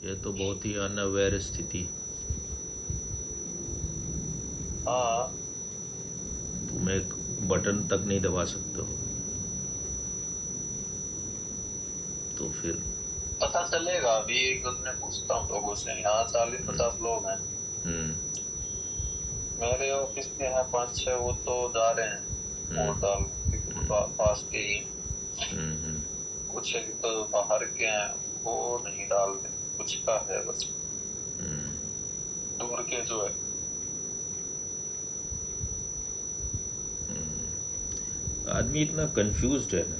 ये तो बहुत ही अनअवेयर स्थिति। हाँ। तुम एक बटन तक नहीं दबा सकते हो, तो फिर पता चलेगा अभी। एक दिन में पूछता हूँ लोगों से, यहाँ 40-50 लोग हैं। हम्म मेरे ऑफिस के यहाँ 5-6 वो तो जा रहे हैं हम्म वोट डाल पास के ही। हम्म। कुछ एक तो बाहर के हैं, वो नहीं डाल रहे। कुछ का है बस, दूर के जो है। आदमी इतना कंफ्यूज्ड है ना,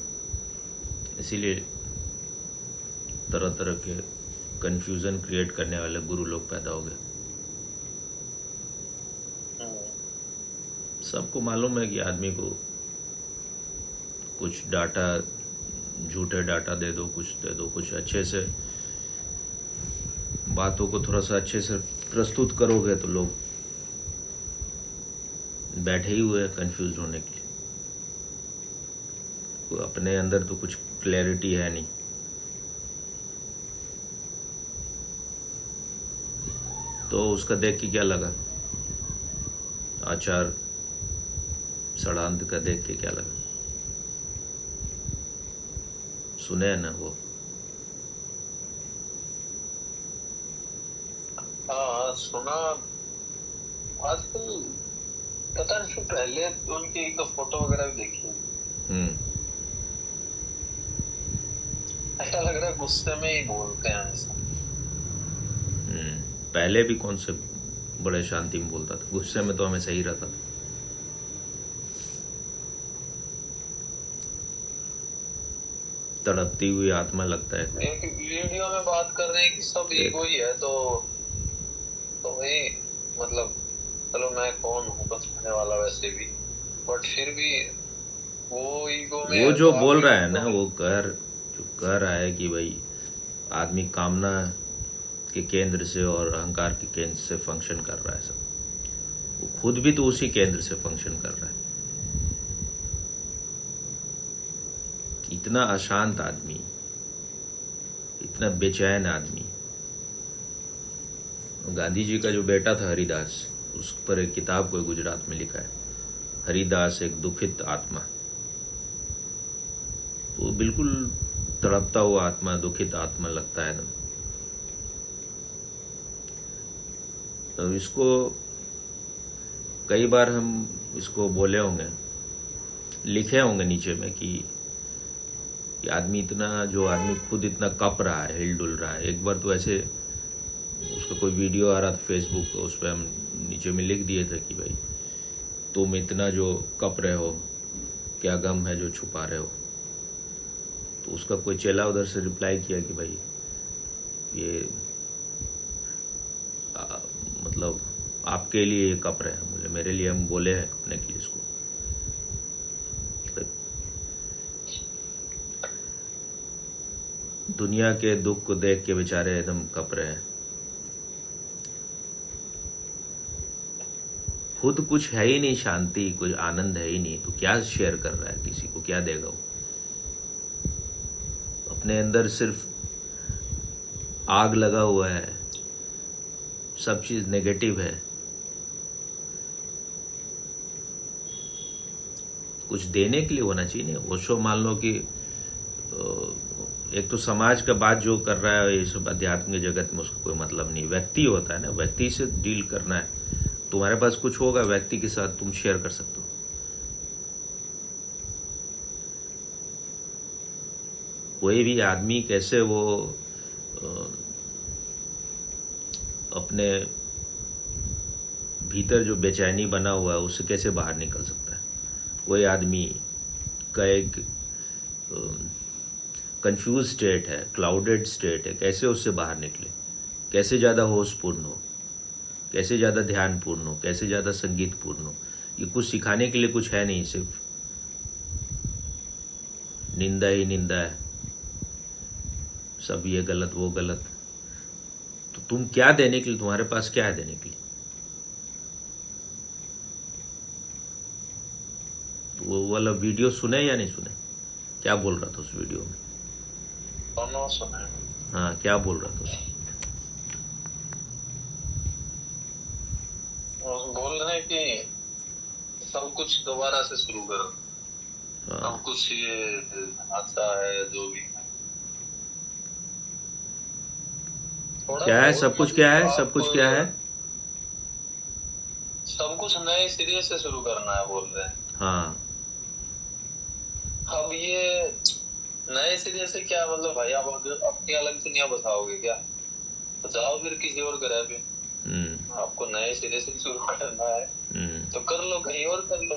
इसीलिए तरह तरह के कंफ्यूजन क्रिएट करने वाले गुरु लोग पैदा हो गए। सबको मालूम है कि आदमी को कुछ डाटा, झूठे डाटा दे दो, कुछ दे दो, कुछ अच्छे से बातों को थोड़ा सा अच्छे से प्रस्तुत करोगे तो लोग बैठे ही हुए हैं कंफ्यूज होने के लिए। अपने अंदर तो कुछ क्लैरिटी है नहीं। तो उसका देख के क्या लगा, आचार षडांत का देख के क्या लगा? सुने हैं ना वो? हाँ सुना। आजकल पता नहीं, पहले तो उनकी एक तो फोटो वगैरह भी देखी है। ऐसा लग रहा है गुस्से में ही बोलते हैं ऐसा। पहले भी कौन से बड़े शांति में बोलता था, गुस्से में तो हमेशा ही रहता था। तड़पती हुई आत्मा लगता है। एक वीडियो में बात कर रहे हैं कि सब ईगो ही है, तो वही मतलब, चलो मैं कौन हूँ बचने वाला वैसे भी, बट फिर भी वो ईगो में वो है, जो तो बोल रहा है ना, वो जो कह रहा है कि भाई आदमी कामना के केंद्र से और अहंकार के केंद्र से फंक्शन कर रहा है सब। वो खुद भी तो उसी केंद्र से फंक्शन कर रहा है। इतना अशांत आदमी, इतना बेचैन आदमी। गांधी जी का जो बेटा था हरिदास, उस पर एक किताब कोई गुजरात में लिखा है, हरिदास एक दुखित आत्मा। वो बिल्कुल तड़पता हुआ आत्मा, दुखित आत्मा लगता है ना। तो इसको कई बार हम इसको बोले होंगे, लिखे होंगे नीचे में कि आदमी इतना, जो आदमी खुद इतना कप रहा है, हिल डुल रहा है। एक बार तो ऐसे उसका कोई वीडियो आ रहा था फेसबुक पे, उस पर हम नीचे में लिख दिए थे कि भाई तुम इतना जो कप रहे हो, क्या गम है जो छुपा रहे हो। तो उसका कोई चेला उधर से रिप्लाई किया कि भाई ये मतलब आपके लिए ये कप रहे हैं, बोले मेरे लिए हम बोले हैं कपने के लिए इसको। दुनिया के दुख को देख के बेचारे एकदम कप रहे हैं। खुद कुछ है ही नहीं, शांति, कुछ आनंद है ही नहीं, तो क्या शेयर कर रहा है, किसी को क्या देगा वो? अपने अंदर सिर्फ आग लगा हुआ है, सब चीज नेगेटिव है। कुछ देने के लिए होना चाहिए। वो शो मान लो कि एक तो समाज का बात जो कर रहा है ये सब अध्यात्म के जगत में, उसका कोई मतलब नहीं। व्यक्ति होता है ना, व्यक्ति से डील करना है। तुम्हारे पास कुछ होगा, व्यक्ति के साथ तुम शेयर कर सकते हो। कोई भी आदमी कैसे वो अपने भीतर जो बेचैनी बना हुआ है उससे कैसे बाहर निकल सकता है? कोई आदमी का एक कंफ्यूज स्टेट है, क्लाउडेड स्टेट है, कैसे उससे बाहर निकले? कैसे ज्यादा होशपूर्ण हो, कैसे ज्यादा ध्यानपूर्ण हो, कैसे ज्यादा संगीतपूर्ण हो? ये कुछ सिखाने के लिए कुछ है नहीं, सिर्फ निंदा ही निंदा है, सब ये गलत वो गलत। तो तुम क्या देने के लिए, तुम्हारे पास क्या है देने के लिए? तो वो वाला वीडियो सुने या नहीं सुने? क्या बोल रहा था उस वीडियो में? दोनों सुने। हाँ, क्या बोल रहा था? बोल रहे हैं कि सब कुछ दोबारा से शुरू करो। हाँ, सब कुछ ये हादसा है जो भी है। थोड़ा क्या है बहुत सब कुछ, मतलब क्या है सब आप कुछ, क्या है? सब कुछ नए सिरे से शुरू करना है बोल रहे हैं। हाँ, अब ये नए सिरे से क्या मतलब भाई, आप अपनी अलग दुनिया बसाओगे क्या? तो जाओ फिर किसी और ग्रह पे। आपको नए सिरे से शुरू करना है तो कर लो, कहीं और कर लो।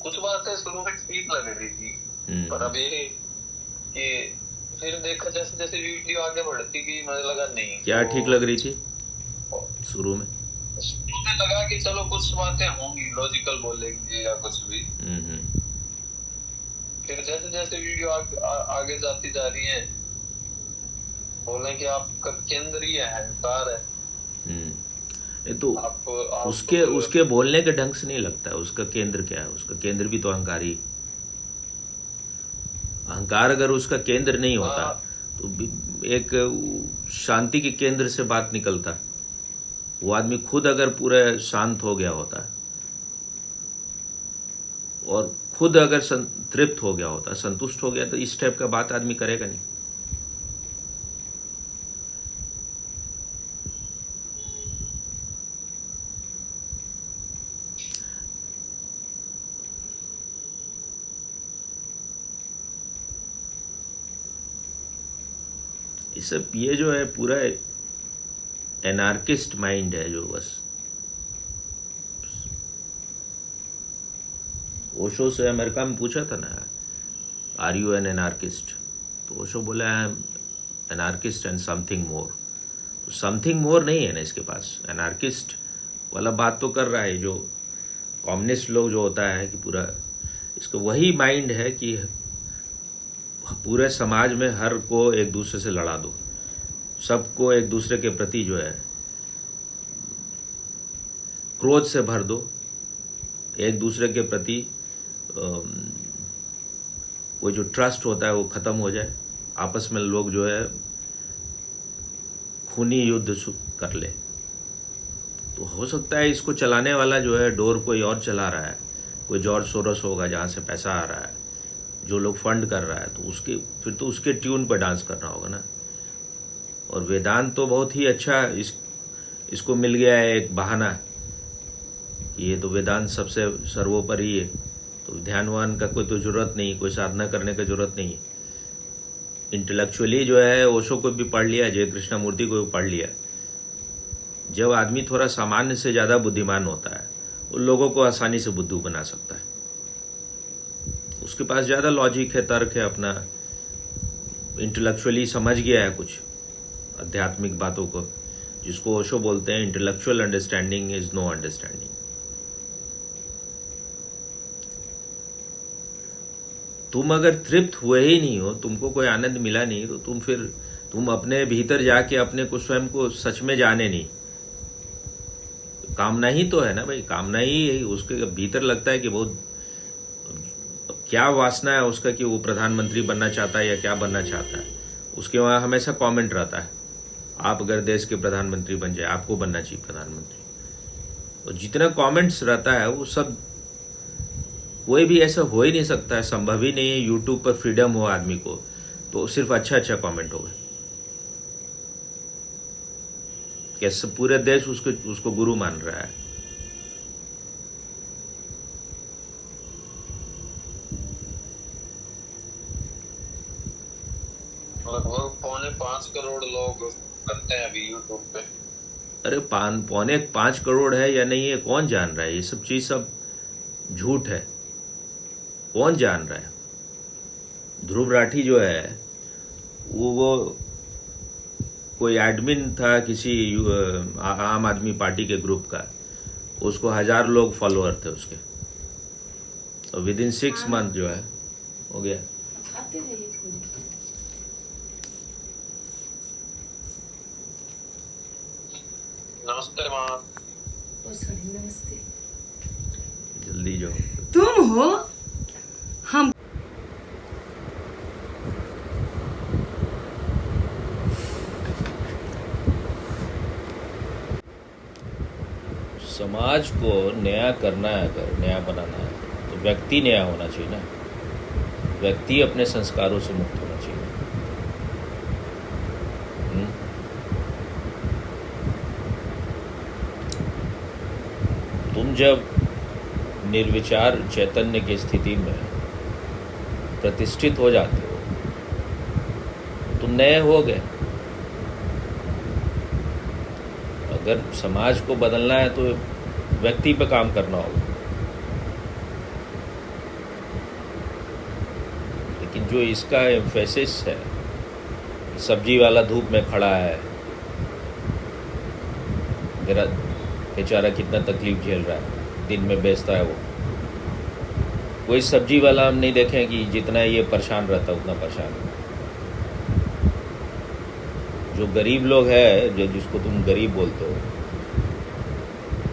कुछ बातें शुरू में ठीक लग रही थी, पर अब ये कि फिर देखा जैसे जैसे वीडियो आगे बढ़ती गई मुझे लगा नहीं। क्या ठीक लग रही थी शुरू में? मुझे लगा कि चलो कुछ बातें होंगी, लॉजिकल बोलेंगे या कुछ भी। फिर जैसे जैसे वीडियो आगे जाती जा रही है, बोले कि आपका केंद्र ही अहंकार है। ये तो उसके बोलने के ढंग से नहीं लगता है। उसका केंद्र क्या है? उसका केंद्र भी तो अहंकार ही। अहंकार अगर उसका केंद्र नहीं होता तो एक शांति के केंद्र से बात निकलता। वो आदमी खुद अगर पूरा शांत हो गया होता और खुद अगर तृप्त हो गया होता, संतुष्ट हो गया, तो इस टाइप का बात आदमी करेगा नहीं। ये जो है पूरा एनार्किस्ट माइंड है जो बस। ओशो से अमेरिका में पूछा था ना, आर यू एन एनार्किस्ट? तो ओशो बोला है एनार्किस्ट एंड समथिंग मोर। तो समथिंग मोर नहीं है ना इसके पास। एनार्किस्ट वाला बात तो कर रहा है जो कम्युनिस्ट लोग जो होता है कि पूरा इसका वही माइंड है कि पूरे समाज में हर को एक दूसरे से लड़ा दो, सबको एक दूसरे के प्रति जो है क्रोध से भर दो, एक दूसरे के प्रति वो जो ट्रस्ट होता है वो खत्म हो जाए, आपस में लोग जो है खूनी युद्ध कर ले। तो हो सकता है इसको चलाने वाला जो है डोर कोई और चला रहा है, कोई जॉर्ज सोरोस होगा जहां से पैसा आ रहा है, जो लोग फंड कर रहा है, तो उसके ट्यून पर डांस करना होगा ना। और वेदांत तो बहुत ही अच्छा इसको मिल गया है एक बहाना, ये तो वेदांत सबसे सर्वोपरि है, तो ध्यानवान का कोई तो जरूरत नहीं, कोई साधना करने का जरूरत नहीं। इंटेलेक्चुअली जो है ओशो को भी पढ़ लिया, जय कृष्णमूर्ति को भी पढ़ लिया। जब आदमी थोड़ा सामान्य से ज्यादा बुद्धिमान होता है, उन लोगों को आसानी से बुद्धू बना सकता है। उसके पास ज्यादा लॉजिक है, तर्क है, अपना इंटेलेक्चुअली समझ गया है कुछ आध्यात्मिक बातों को, जिसको ओशो बोलते हैं intellectual understanding is no understanding. तुम अगर तृप्त हुए ही नहीं हो, तुमको कोई आनंद मिला नहीं, तो तुम अपने भीतर जाके अपने को स्वयं को सच में जाने नहीं। कामना ही तो है ना भाई, कामना ही उसके भीतर लगता है कि बहुत क्या वासना है उसका कि वो प्रधानमंत्री बनना चाहता है या क्या बनना चाहता है। उसके वहां हमेशा कमेंट रहता है, आप अगर देश के प्रधानमंत्री बन जाए, आपको बनना चाहिए प्रधानमंत्री। और जितना कमेंट्स रहता है वो सब, कोई भी ऐसा हो ही नहीं सकता है, संभव ही नहीं है। यूट्यूब पर फ्रीडम हो आदमी को तो सिर्फ अच्छा कमेंट होगा। कैसे पूरे देश उसको गुरु मान रहा है। लगभग 4.5 करोड़ लोग करते हैं अभी यूट्यूब पे। अरे 5.5 करोड़ है या नहीं है कौन जान रहा है? ये सब चीज सब झूठ है, कौन जान रहा है? ध्रुव राठी जो है वो कोई एडमिन था किसी आम आदमी पार्टी के ग्रुप का, उसको 1000 लोग फॉलोअर थे उसके, और विद इन 6 मंथ जो है हो गया। नमस्ते माँ। नमस्ते। जल्दी जो तुम हो हम। समाज को नया करना है, अगर नया बनाना है तो व्यक्ति नया होना चाहिए ना। व्यक्ति अपने संस्कारों से मुक्त होना चाहिए। तुम जब निर्विचार चैतन्य की स्थिति में प्रतिष्ठित हो जाते हो, तुम नए हो गए। अगर समाज को बदलना है तो व्यक्ति पे काम करना होगा। लेकिन जो इसका एम्फेसिस है, सब्जी वाला धूप में खड़ा है, मेरा बेचारा कितना तकलीफ झेल रहा है, दिन में बेचता है वो। कोई सब्जी वाला हम नहीं देखें कि जितना ये परेशान रहता है उतना परेशान है। जो गरीब लोग है, जो जिसको तुम गरीब बोलते हो,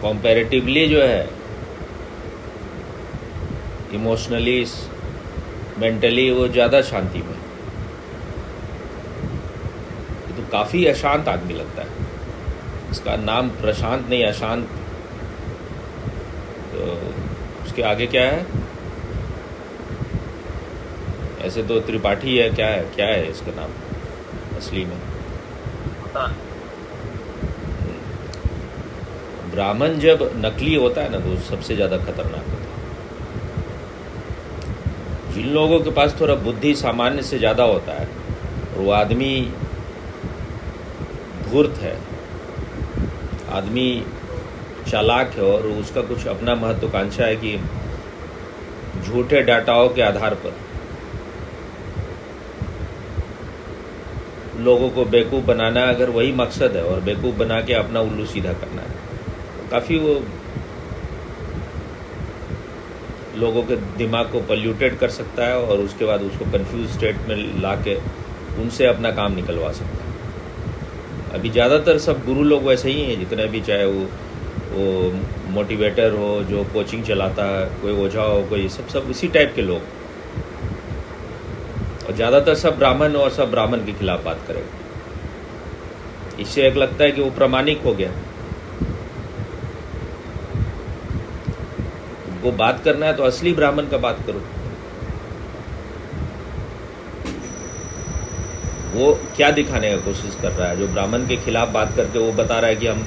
कंपैरेटिवली जो है इमोशनली, मेंटली वो ज़्यादा शांति में। ये तो काफ़ी अशांत आदमी लगता है। इसका नाम प्रशांत नहीं, अशांत। तो उसके आगे क्या है? ऐसे तो त्रिपाठी है, क्या है इसका नाम असली में? ब्राह्मण जब नकली होता है ना तो सबसे ज़्यादा खतरनाक होता है। जिन लोगों के पास थोड़ा बुद्धि सामान्य से ज़्यादा होता है और वो आदमी धूर्त है, आदमी चालाक है और उसका कुछ अपना महत्वाकांक्षा है कि झूठे डाटाओं के आधार पर लोगों को बेवकूफ़ बनाना, अगर वही मकसद है और बेवकूफ़ बना के अपना उल्लू सीधा करना है, तो काफ़ी वो लोगों के दिमाग को पल्यूटेड कर सकता है और उसके बाद उसको कंफ्यूज स्टेट में ला के उनसे अपना काम निकलवा सकता है। अभी ज़्यादातर सब गुरु लोग वैसे ही हैं, जितने भी, चाहे वो मोटिवेटर हो, जो कोचिंग चलाता है, कोई ओझा हो, कोई सब उसी टाइप के लोग। और ज़्यादातर सब ब्राह्मण और सब ब्राह्मण के खिलाफ बात करेगा। इससे एक लगता है कि वो प्रामाणिक हो गया। वो बात करना है तो असली ब्राह्मण का बात करो। वो क्या दिखाने का कोशिश कर रहा है? जो ब्राह्मण के खिलाफ बात करके वो बता रहा है कि हम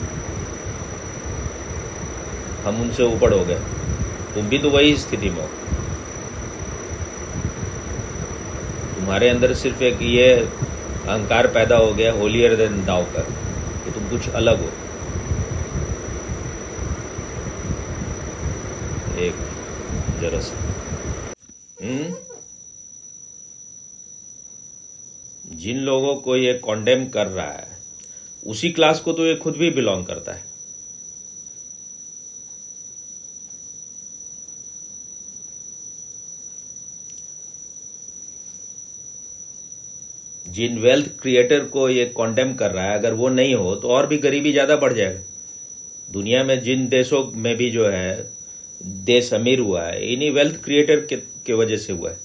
उनसे ऊपर हो गए। तुम भी तो वही स्थिति में हो। तुम्हारे अंदर सिर्फ एक ये अहंकार पैदा हो गया, होलियर देन दाव का, कि तुम कुछ अलग हो। एक जरा सा जिन लोगों को ये कॉन्डेम कर रहा है, उसी क्लास को तो ये खुद भी बिलोंग करता है। जिन वेल्थ क्रिएटर को ये कॉन्डेम कर रहा है, अगर वो नहीं हो तो और भी गरीबी ज्यादा बढ़ जाएगा। दुनिया में जिन देशों में भी जो है देश अमीर हुआ है, इन्हीं वेल्थ क्रिएटर के वजह से हुआ है।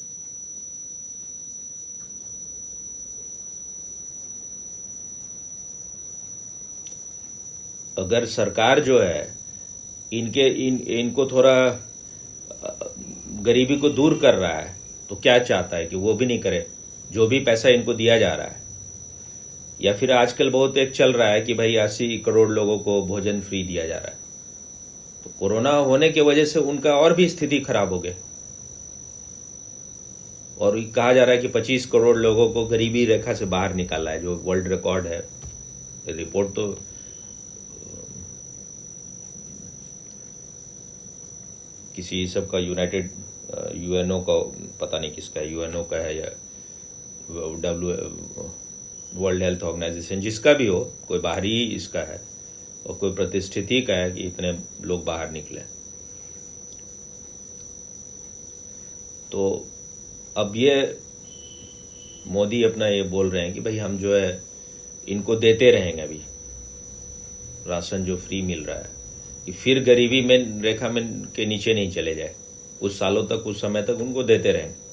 अगर सरकार जो है इनको थोड़ा गरीबी को दूर कर रहा है, तो क्या चाहता है कि वो भी नहीं करे जो भी पैसा इनको दिया जा रहा है। या फिर आजकल बहुत एक चल रहा है कि भाई 80 करोड़ लोगों को भोजन फ्री दिया जा रहा है। तो कोरोना होने की वजह से उनका और भी स्थिति खराब हो गई और कहा जा रहा है कि 25 करोड़ लोगों को गरीबी रेखा से बाहर निकाला है, जो वर्ल्ड रिकॉर्ड है। रिपोर्ट तो किसी सब का यूनाइटेड यूएनओ का, पता नहीं किसका है, यूएनओ का है या वर्ल्ड हेल्थ ऑर्गेनाइजेशन, जिसका भी हो, कोई बाहरी इसका है और कोई प्रतिष्ठित का है कि इतने लोग बाहर निकले। तो अब ये मोदी अपना ये बोल रहे हैं कि भाई हम जो है इनको देते रहेंगे, अभी राशन जो फ्री मिल रहा है कि फिर गरीबी में रेखा में के नीचे नहीं चले जाए। कुछ सालों तक, कुछ समय तक उनको देते रहेंगे।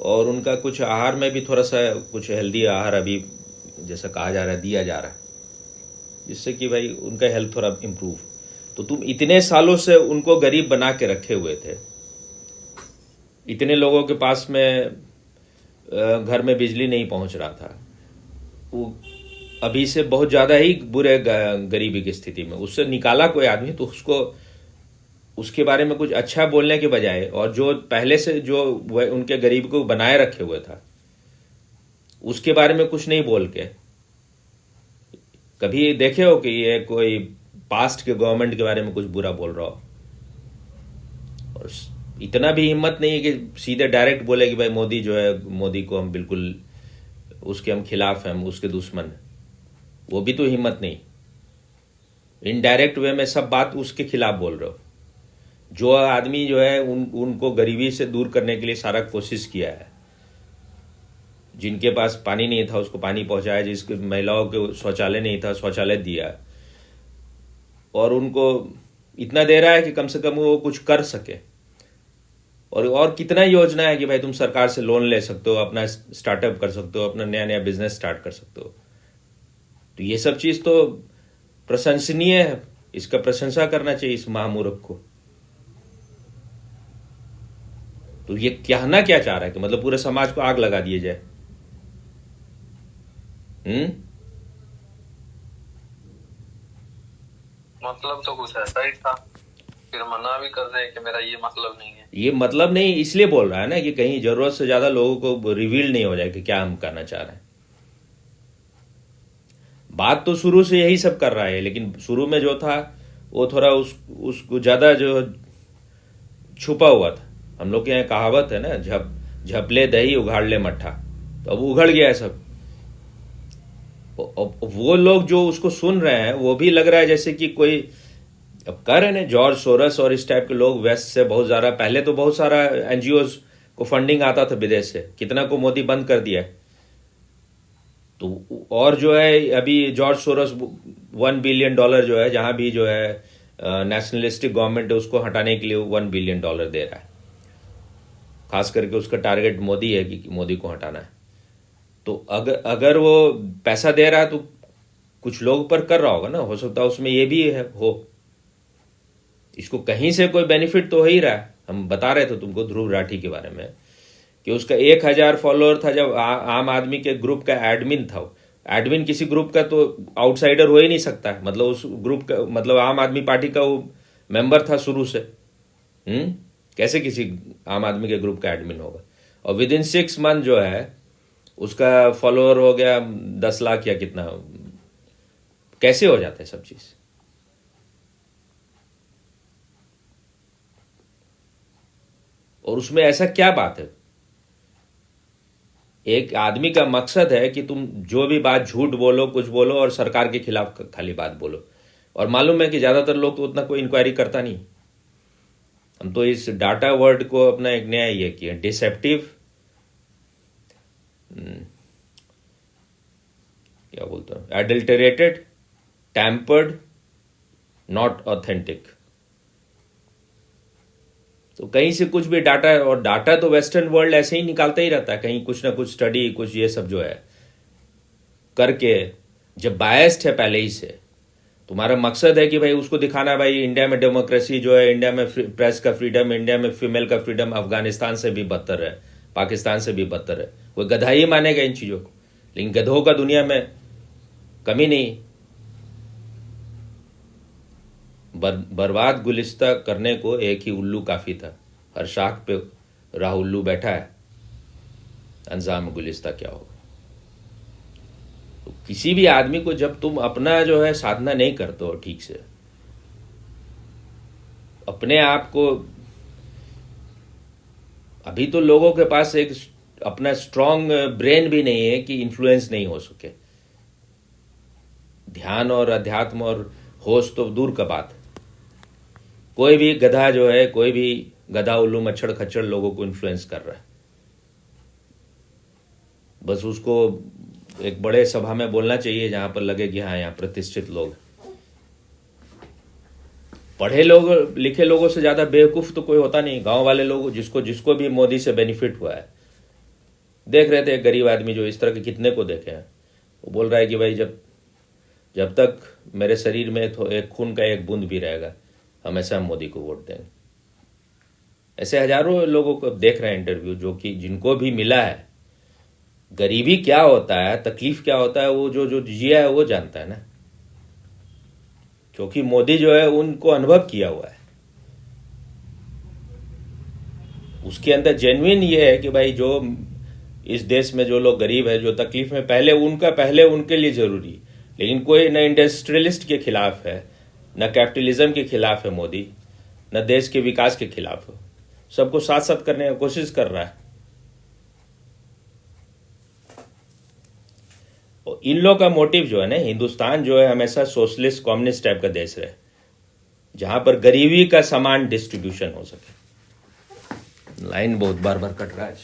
और उनका कुछ आहार में भी थोड़ा सा कुछ हेल्दी आहार अभी जैसा कहा जा रहा है दिया जा रहा है, जिससे कि भाई उनका हेल्थ थोड़ा इम्प्रूव। तो तुम इतने सालों से उनको गरीब बना के रखे हुए थे, इतने लोगों के पास में घर में बिजली नहीं पहुंच रहा था, वो अभी से बहुत ज़्यादा ही बुरे गरीबी की स्थिति में उससे निकाला कोई आदमी, तो उसको उसके बारे में कुछ अच्छा बोलने के बजाय, और जो पहले से जो उनके गरीब को बनाए रखे हुए था उसके बारे में कुछ नहीं बोल के, कभी देखे हो कि ये कोई पास्ट के गवर्नमेंट के बारे में कुछ बुरा बोल रहा हो? और इतना भी हिम्मत नहीं है कि सीधे डायरेक्ट बोले कि भाई मोदी जो है, मोदी को हम बिल्कुल उसके हम खिलाफ हैं, हम उसके दुश्मन हैं। वो भी तो हिम्मत नहीं, इनडायरेक्ट वे में सब बात उसके खिलाफ बोल रहे हो। जो आदमी जो है उनको गरीबी से दूर करने के लिए सारा कोशिश किया है, जिनके पास पानी नहीं था उसको पानी पहुंचाया, जिसके महिलाओं के शौचालय नहीं था शौचालय दिया, और उनको इतना दे रहा है कि कम से कम वो कुछ कर सके। और कितना योजना है कि भाई तुम सरकार से लोन ले सकते हो, अपना स्टार्टअप कर सकते हो, अपना नया नया बिजनेस स्टार्ट कर सकते हो। तो ये सब चीज तो प्रशंसनीय है, इसका प्रशंसा करना चाहिए इस महामूर्ख को। तो ये कहना क्या चाह रहा है कि मतलब पूरे समाज को आग लगा दिए जाए? मतलब तो कुछ ऐसा ही था, फिर मना भी कर रहे हैं कि मेरा ये मतलब नहीं है। ये मतलब नहीं इसलिए बोल रहा है ना कि कहीं जरूरत से ज्यादा लोगों को रिवील नहीं हो जाए कि क्या हम करना चाह रहे हैं। बात तो शुरू से यही सब कर रहा है, लेकिन शुरू में जो था वो थोड़ा उसको ज्यादा जो छुपा हुआ था। हम लोग के यहाँ कहावत है ना, झपले दही उघाड़ ले मट्ठा, तो अब उघड़ गया है सब। वो लोग जो उसको सुन रहे हैं वो भी लग रहा है जैसे कि कोई, अब कह रहे हैं जॉर्ज सोरस और इस टाइप के लोग वेस्ट से बहुत ज्यादा, पहले तो बहुत सारा एनजीओ को फंडिंग आता था विदेश से, कितना को मोदी बंद कर दिया है। तो और जो है अभी जॉर्ज सोरस $1 बिलियन जो है, जहां भी जो है नेशनलिस्टिक गवर्नमेंट है उसको हटाने के लिए $1 बिलियन दे रहा है। खास करके उसका टारगेट मोदी है कि मोदी को हटाना है। तो अगर वो पैसा दे रहा है तो कुछ लोग पर कर रहा होगा ना, हो सकता है उसमें ये भी है हो, इसको कहीं से कोई बेनिफिट तो हो ही रहा है। हम बता रहे थे तुमको ध्रुव राठी के बारे में कि उसका 1000 फॉलोअर था जब आम आदमी के ग्रुप का एडमिन था। एडमिन किसी ग्रुप का तो आउटसाइडर हो ही नहीं सकता है, मतलब उस ग्रुप का मतलब आम आदमी पार्टी का वो मेंबर था शुरू से। कैसे किसी आम आदमी के ग्रुप का एडमिन होगा? और विद इन 6 मंथ जो है उसका फॉलोअर हो गया 10 लाख या कितना। कैसे हो जाता है सब चीज? और उसमें ऐसा क्या बात है? एक आदमी का मकसद है कि तुम जो भी बात झूठ बोलो, कुछ बोलो और सरकार के खिलाफ खाली बात बोलो। और मालूम है कि ज्यादातर लोग तो उतना कोई इंक्वायरी करता नहीं। हम तो इस डाटा वर्ड को अपना एक नया ये किया, डिसेप्टिव, क्या बोलते हैं, एडल्टरेटेड, टैम्पर्ड, नॉट ऑथेंटिक। तो कहीं से कुछ भी डाटा, और डाटा तो वेस्टर्न वर्ल्ड ऐसे ही निकालता ही रहता है, कहीं कुछ ना कुछ स्टडी, कुछ ये सब जो है करके, जब बायस्ड है पहले ही से। तुम्हारा मकसद है कि भाई उसको दिखाना, भाई इंडिया में डेमोक्रेसी जो है, इंडिया में प्रेस का फ्रीडम, इंडिया में फीमेल का फ्रीडम अफगानिस्तान से भी बदतर है, पाकिस्तान से भी बदतर है। कोई गधा ही मानेगा इन चीजों को, लेकिन गधों का दुनिया में कमी नहीं। बर्बाद गुलिस्ता करने को एक ही उल्लू काफी था। हर शाख पे राह उल्लू बैठा है, अंजाम गुलिस्ता क्या होगा? तो किसी भी आदमी को जब तुम अपना जो है साधना नहीं करते हो ठीक से, अपने आप को, अभी तो लोगों के पास एक अपना स्ट्रांग ब्रेन भी नहीं है कि इन्फ्लुएंस नहीं हो सके। ध्यान और अध्यात्म और होश तो दूर का बात। कोई भी गधा जो है, कोई भी गधा उल्लू मच्छर खच्चर लोगों को इन्फ्लुएंस कर रहा है। बस उसको एक बड़े सभा में बोलना चाहिए जहां पर लगे कि हाँ यहाँ प्रतिष्ठित लोग। पढ़े लोग, लिखे लोगों से ज्यादा बेवकूफ तो कोई होता नहीं। गांव वाले लोग जिसको भी मोदी से बेनिफिट हुआ है, देख रहे थे एक गरीब आदमी जो इस तरह के कितने को देखे हैं, वो बोल रहा है कि भाई जब तक मेरे शरीर में एक खून का एक बूंद भी रहेगा, हमेशा हम मोदी को वोट देंगे। ऐसे हजारों लोगों को देख रहे हैं इंटरव्यू, जो कि जिनको भी मिला है, गरीबी क्या होता है, तकलीफ क्या होता है, वो जो जो जिया है वो जानता है ना, क्योंकि मोदी जो है उनको अनुभव किया हुआ है। उसके अंदर जेन्युइन ये है कि भाई जो इस देश में जो लोग गरीब है, जो तकलीफ में, पहले उनके लिए जरूरी। लेकिन कोई न इंडस्ट्रियलिस्ट के खिलाफ है, न कैपिटलिज्म के खिलाफ है मोदी, न देश के विकास के खिलाफ है। सबको साथ साथ करने की कोशिश कर रहा है। और इन लोगों का मोटिव जो है ना, हिंदुस्तान जो है हमेशा सोशलिस्ट कम्युनिस्ट टाइप का देश रहे, जहां पर गरीबी का समान डिस्ट्रीब्यूशन हो सके। लाइन बहुत बार बार कट रहा है।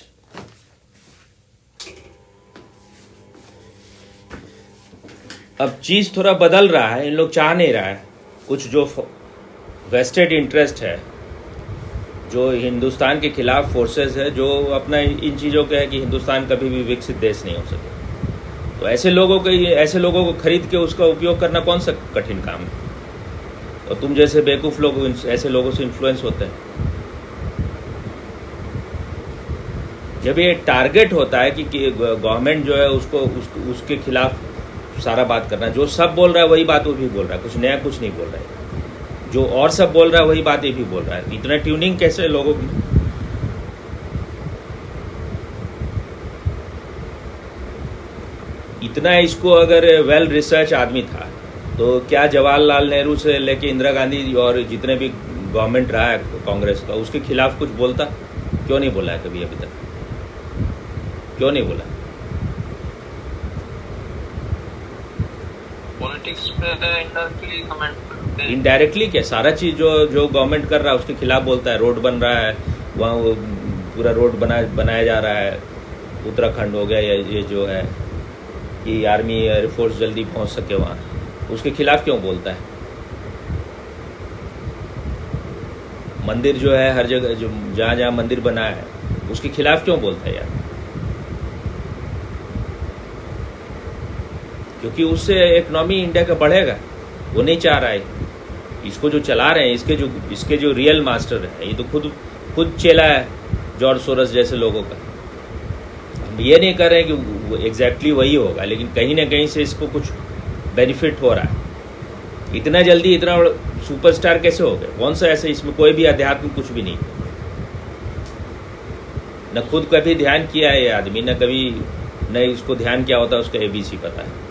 अब चीज थोड़ा बदल रहा है, इन लोग चाह नहीं रहा है। कुछ जो वेस्टेड इंटरेस्ट है, जो हिंदुस्तान के खिलाफ फोर्सेस है, जो अपना इन चीज़ों का है कि हिंदुस्तान कभी भी विकसित देश नहीं हो सके, तो ऐसे लोगों को खरीद के उसका उपयोग करना कौन सा कठिन काम है। और तुम जैसे बेवकूफ़ लोग ऐसे लोगों से इन्फ्लुएंस होते हैं। जब ये टारगेट होता है कि गवर्नमेंट जो है उसके खिलाफ सारा बात करना, जो सब बोल रहा है वही बात वो भी बोल रहा है, कुछ नया कुछ नहीं बोल रहा है। जो और सब बोल रहा है वही बात ये भी बोल रहा है। इतना ट्यूनिंग कैसे लोगों की। इतना इसको अगर वेल रिसर्च आदमी था तो क्या जवाहरलाल नेहरू से लेके इंदिरा गांधी और जितने भी गवर्नमेंट रहा है कांग्रेस का, उसके खिलाफ कुछ बोलता? क्यों नहीं बोला है कभी अभी तक? क्यों नहीं बोला? पॉलिटिक्स में इनडायरेक्टली कमेंट करते हैं। इनडायरेक्टली क्या, सारा चीज जो गवर्नमेंट कर रहा है उसके खिलाफ बोलता है। रोड बन रहा है, वहाँ वो पूरा रोड बनाया जा रहा है, उत्तराखंड हो गया, ये जो है कि आर्मी एयरफोर्स जल्दी पहुंच सके वहाँ, उसके खिलाफ क्यों बोलता है? मंदिर जो है हर जगह, जो जहाँ मंदिर बना है उसके खिलाफ क्यों बोलता है यार? क्योंकि उससे इकोनॉमी इंडिया का बढ़ेगा, वो नहीं चाह रहा है। इसको जो चला रहे हैं, इसके जो रियल मास्टर है, ये तो खुद चेला है जॉर्ज सोरस जैसे लोगों का। हम ये नहीं कर रहे हैं कि एग्जैक्टली वही होगा, लेकिन कहीं ना कहीं से इसको कुछ बेनिफिट हो रहा है। इतना जल्दी इतना सुपरस्टार कैसे हो गए? कौन सा ऐसे, इसमें कोई भी अध्यात्म कुछ भी नहीं, न खुद कभी ध्यान किया है ये आदमी, न कभी न इसको ध्यान क्या होता है उसका ABC पता है।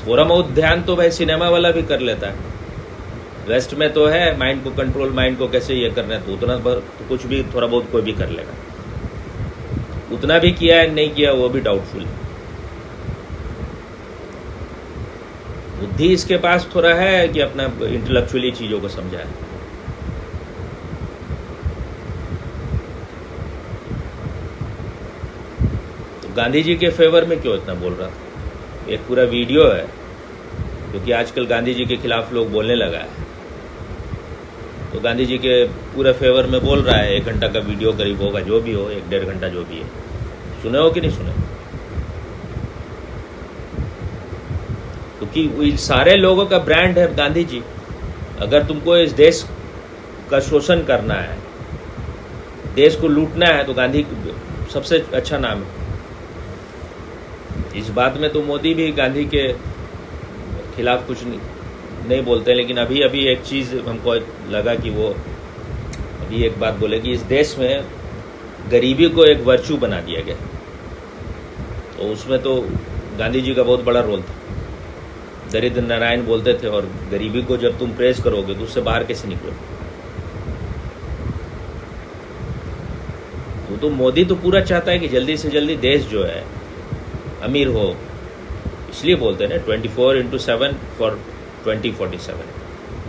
थोड़ा बहुत ध्यान तो भाई सिनेमा वाला भी कर लेता है। वेस्ट में तो है माइंड को कंट्रोल, माइंड को कैसे ये करना है, तो उतना तो कुछ भी थोड़ा बहुत कोई भी कर लेगा। उतना भी किया है नहीं किया वो भी डाउटफुल है। बुद्धि इसके पास थोड़ा है कि अपना इंटेलेक्चुअली चीजों को समझा है। तो गांधी जी के फेवर में क्यों इतना बोल रहा था? एक पूरा वीडियो है क्योंकि आजकल गांधी जी के खिलाफ लोग बोलने लगा है, तो गांधी जी के पूरे फेवर में बोल रहा है। 1 घंटा का वीडियो करीब होगा, जो भी हो, 1-1.5 घंटा जो भी है। सुने हो कि नहीं सुने? क्योंकि सारे लोगों का ब्रांड है गांधी जी। अगर तुमको इस देश का शोषण करना है, देश को लूटना है, तो गांधी सबसे अच्छा नाम है। इस बात में तो मोदी भी गांधी के खिलाफ कुछ नहीं बोलते, लेकिन अभी एक चीज़ हमको लगा कि वो अभी एक बात बोले कि इस देश में गरीबी को एक वर्चू बना दिया गया, तो उसमें तो गांधी जी का बहुत बड़ा रोल था। दरिद्र नारायण बोलते थे, और गरीबी को जब तुम प्रेस करोगे तो उससे बाहर कैसे निकलोगे? तो मोदी तो पूरा चाहता है कि जल्दी से जल्दी देश जो है अमीर हो, इसलिए बोलते हैं ना 24/7 फॉर 2047।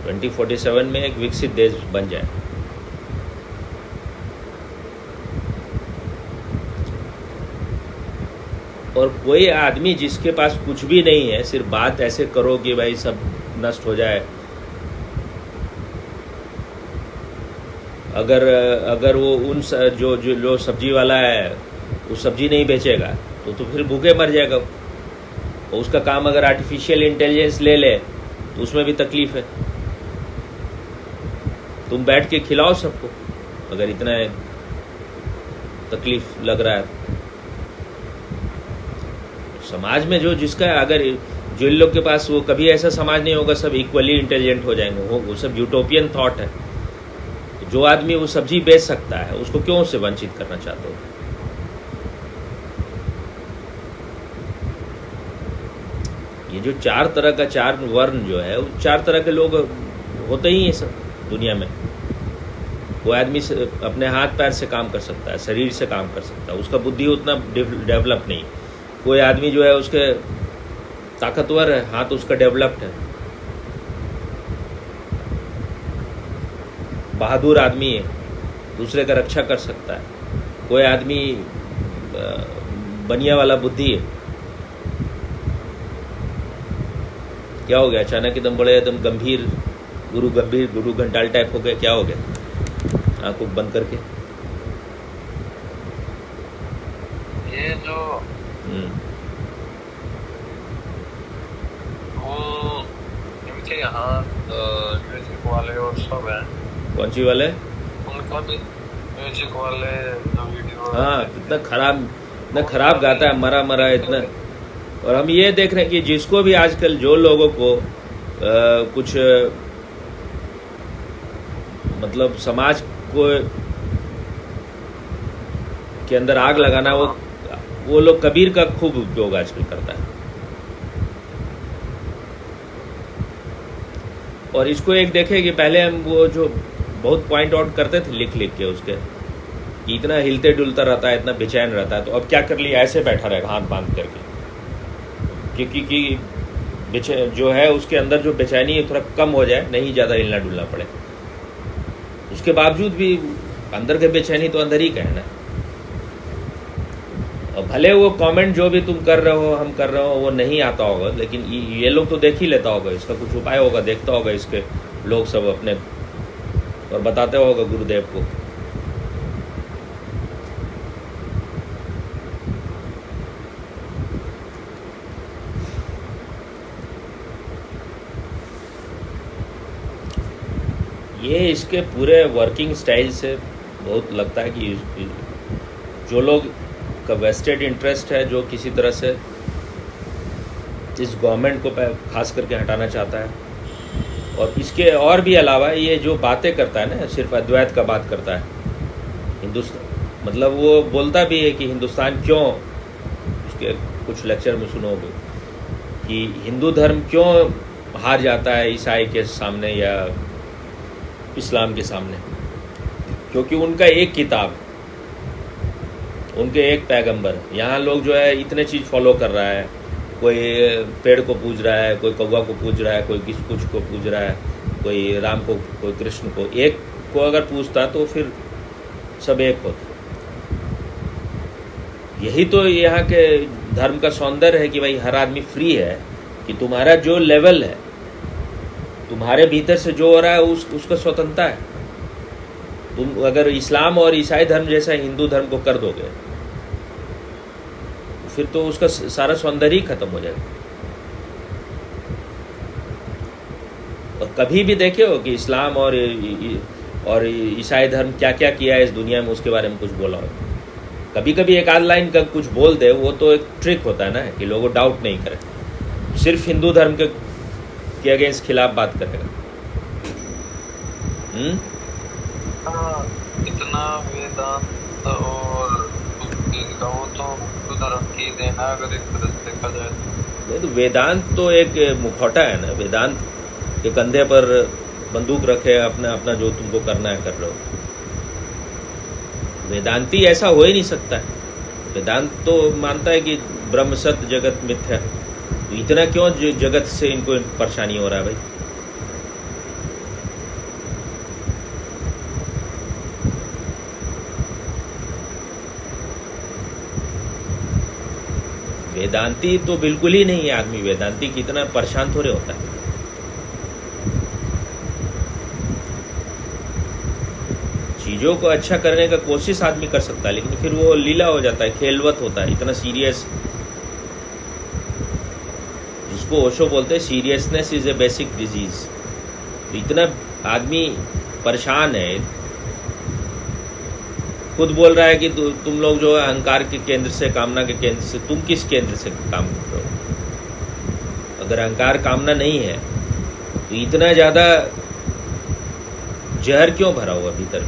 2047 में एक विकसित देश बन जाए। और कोई आदमी जिसके पास कुछ भी नहीं है, सिर्फ बात ऐसे करो कि भाई सब नष्ट हो जाए, अगर वो उन जो सब्जी वाला है वो सब्जी नहीं बेचेगा तो फिर भूखे मर जाएगा। और उसका काम अगर आर्टिफिशियल इंटेलिजेंस ले ले तो उसमें भी तकलीफ है। तुम बैठ के खिलाओ सबको अगर इतना तकलीफ लग रहा है। समाज में जो जिसका अगर जो इन लोग के पास, वो कभी ऐसा समाज नहीं होगा सब इक्वली इंटेलिजेंट हो जाएंगे, वो सब यूटोपियन थॉट है। तो जो आदमी वो सब्जी बेच सकता है उसको क्यों उससे वंचित करना चाहते हो? ये जो 4 तरह का 4 वर्ण जो है, वो 4 तरह के लोग होते ही हैं सब दुनिया में। कोई आदमी अपने हाथ पैर से काम कर सकता है, शरीर से काम कर सकता है, उसका बुद्धि उतना डेवलप नहीं। कोई आदमी जो है उसके ताकतवर है, हाथ उसका डेवलप्ड है, बहादुर आदमी है, दूसरे का रक्षा कर सकता है। कोई आदमी बनिया वाला बुद्धि है। क्या हो गया अचानक एकदम बड़े एकदम गंभीर गुरु घंटाल टाइप हो गए? क्या हो गया आंखों बंद करके? ये जो वो इनके यहाँ म्यूजिक वाले और सब हैं। कौन सी वाले? उनका भी म्यूजिक वाले जो वीडियो, हाँ, इतना खराब गाता है, मरा इतना। और हम ये देख रहे हैं कि जिसको भी आजकल जो लोगों को कुछ मतलब समाज को के अंदर आग लगाना, वो लोग कबीर का खूब उपयोग आजकल करता है। और इसको एक देखे कि पहले हम वो जो बहुत पॉइंट आउट करते थे लिख के उसके कि इतना हिलते डुलता रहता है, इतना बेचैन रहता है, तो अब क्या कर लिया, ऐसे बैठा रहेगा हाथ बांध करके, क्योंकि जो है उसके अंदर जो बेचैनी है थोड़ा कम हो जाए, नहीं ज़्यादा हिलना डुलना पड़े। उसके बावजूद भी अंदर के बेचैनी तो अंदर ही का है ना। और भले वो कमेंट जो भी तुम कर रहे हो, हम कर रहे हो, वो नहीं आता होगा, लेकिन ये लोग तो देख ही लेता होगा, इसका कुछ उपाय होगा, देखता होगा इसके लोग सब अपने, और बताते होगा गुरुदेव को। ये इसके पूरे वर्किंग स्टाइल से बहुत लगता है कि जो लोग का वेस्टेड इंटरेस्ट है, जो किसी तरह से इस गवर्नमेंट को खास करके हटाना चाहता है, और इसके और भी अलावा ये जो बातें करता है ना, सिर्फ अद्वैत का बात करता है, हिंदुस्तान मतलब वो बोलता भी है कि हिंदुस्तान क्यों, उसके कुछ लेक्चर में सुनोगे कि हिंदू धर्म क्यों हार जाता है ईसाई के सामने या इस्लाम के सामने, क्योंकि उनका एक किताब, उनके एक पैगंबर। यहाँ लोग जो है इतने चीज़ फॉलो कर रहा है, कोई पेड़ को पूज रहा है, कोई कौवा को पूज रहा है, कोई किस कुछ को पूज रहा है, कोई राम को, कोई कृष्ण को। एक को अगर पूजता तो फिर सब एक होते। यही तो यहाँ के धर्म का सौंदर्य है कि भाई हर आदमी फ्री है कि तुम्हारा जो लेवल है, तुम्हारे भीतर से जो हो रहा है उसका स्वतंत्रता है। तुम अगर इस्लाम और ईसाई धर्म जैसा हिंदू धर्म को कर दोगे फिर तो उसका सारा सौंदर्य ही खत्म हो जाएगा। और कभी भी देखे हो कि इस्लाम और ईसाई धर्म क्या क्या किया है इस दुनिया में, उसके बारे में कुछ बोला हो? कभी कभी एक आध लाइन का कुछ बोल दे, वो तो एक ट्रिक होता है ना कि लोगों डाउट नहीं करें, सिर्फ हिंदू धर्म के अगेंस्ट खिलाफ बात करेगा। इतना वेदांत और वो तो धर्म की देना, अगर एक तरह से देखा जाए नहीं तो वेदांत तो एक मुखौटा है ना। वेदांत के कंधे पर बंदूक रखे, अपना जो तुमको करना है कर लो। वेदांती ऐसा हो ही नहीं सकता है। वेदांत तो मानता है कि ब्रह्म सत्य जगत मिथ्या है। तो इतना क्यों जगत से इनको परेशानी हो रहा है भाई? वेदांती तो बिल्कुल ही नहीं है आदमी। वेदांती कितना परेशान थोड़े होता है। चीजों को अच्छा करने का कोशिश आदमी कर सकता है, लेकिन फिर वो लीला हो जाता है, खेलवत होता है, इतना सीरियस जिसको ओशो बोलते हैं seriousness is a basic disease. तो इतना आदमी परेशान है, खुद बोल रहा है कि तुम लोग जो है अहंकार के केंद्र से, कामना के केंद्र से, तुम किस केंद्र से काम कर रहे हो? अगर अहंकार कामना नहीं है तो इतना ज्यादा जहर क्यों भरा हुआ भीतर?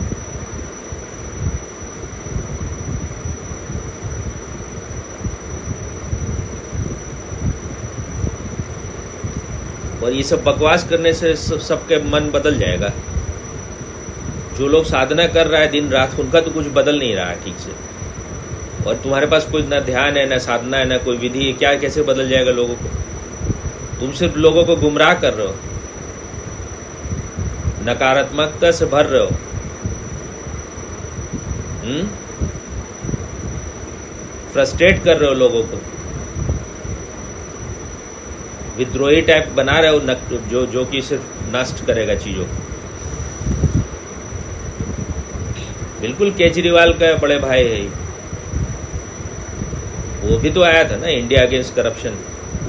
और ये सब बकवास करने से सबके मन बदल जाएगा। जो लोग साधना कर रहा है दिन रात, उनका तो कुछ बदल नहीं रहा है ठीक से, और तुम्हारे पास कोई ना ध्यान है, ना साधना है, ना कोई विधि है, क्या कैसे बदल जाएगा लोगों को? तुम सिर्फ लोगों को गुमराह कर रहे हो, नकारात्मकता से भर रहे हो। फ्रस्ट्रेट कर रहे हो लोगों को, विद्रोही टाइप बना रहे हो, जो कि सिर्फ नष्ट करेगा चीजों को। बिल्कुल केजरीवाल का बड़े भाई है, वो भी तो आया था ना इंडिया अगेंस्ट करप्शन,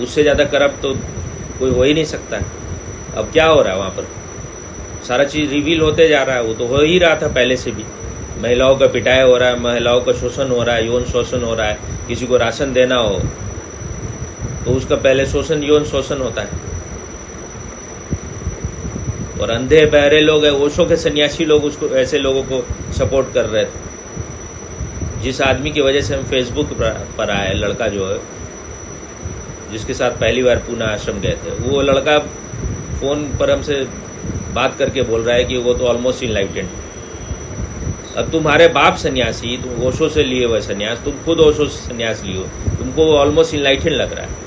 उससे ज्यादा करप्ट तो कोई हो ही नहीं सकता। अब क्या हो रहा है वहां पर? सारा चीज रिवील होते जा रहा है। वो तो हो ही रहा था पहले से भी, महिलाओं का पिटाई हो रहा है, महिलाओं का शोषण हो रहा है, यौन शोषण हो रहा है। किसी को राशन देना हो तो उसका पहले शोषण, यौन शोषण होता है। और अंधे बहरे लोग हैं, ओशो के सन्यासी लोग उसको, ऐसे लोगों को सपोर्ट कर रहे थे। जिस आदमी की वजह से हम फेसबुक पर आए, लड़का जो है जिसके साथ पहली बार पूना आश्रम गए थे, वो लड़का फोन पर हमसे बात करके बोल रहा है कि वो तो ऑलमोस्ट इनलाइटेंड। अब तुम्हारे बाप सन्यासी, तुम ओशो से लिए हुए सन्यास, तुम खुद ओशो से सन्यास लियो, तुमको वो ऑलमोस्ट इनलाइटेंड लग रहा है,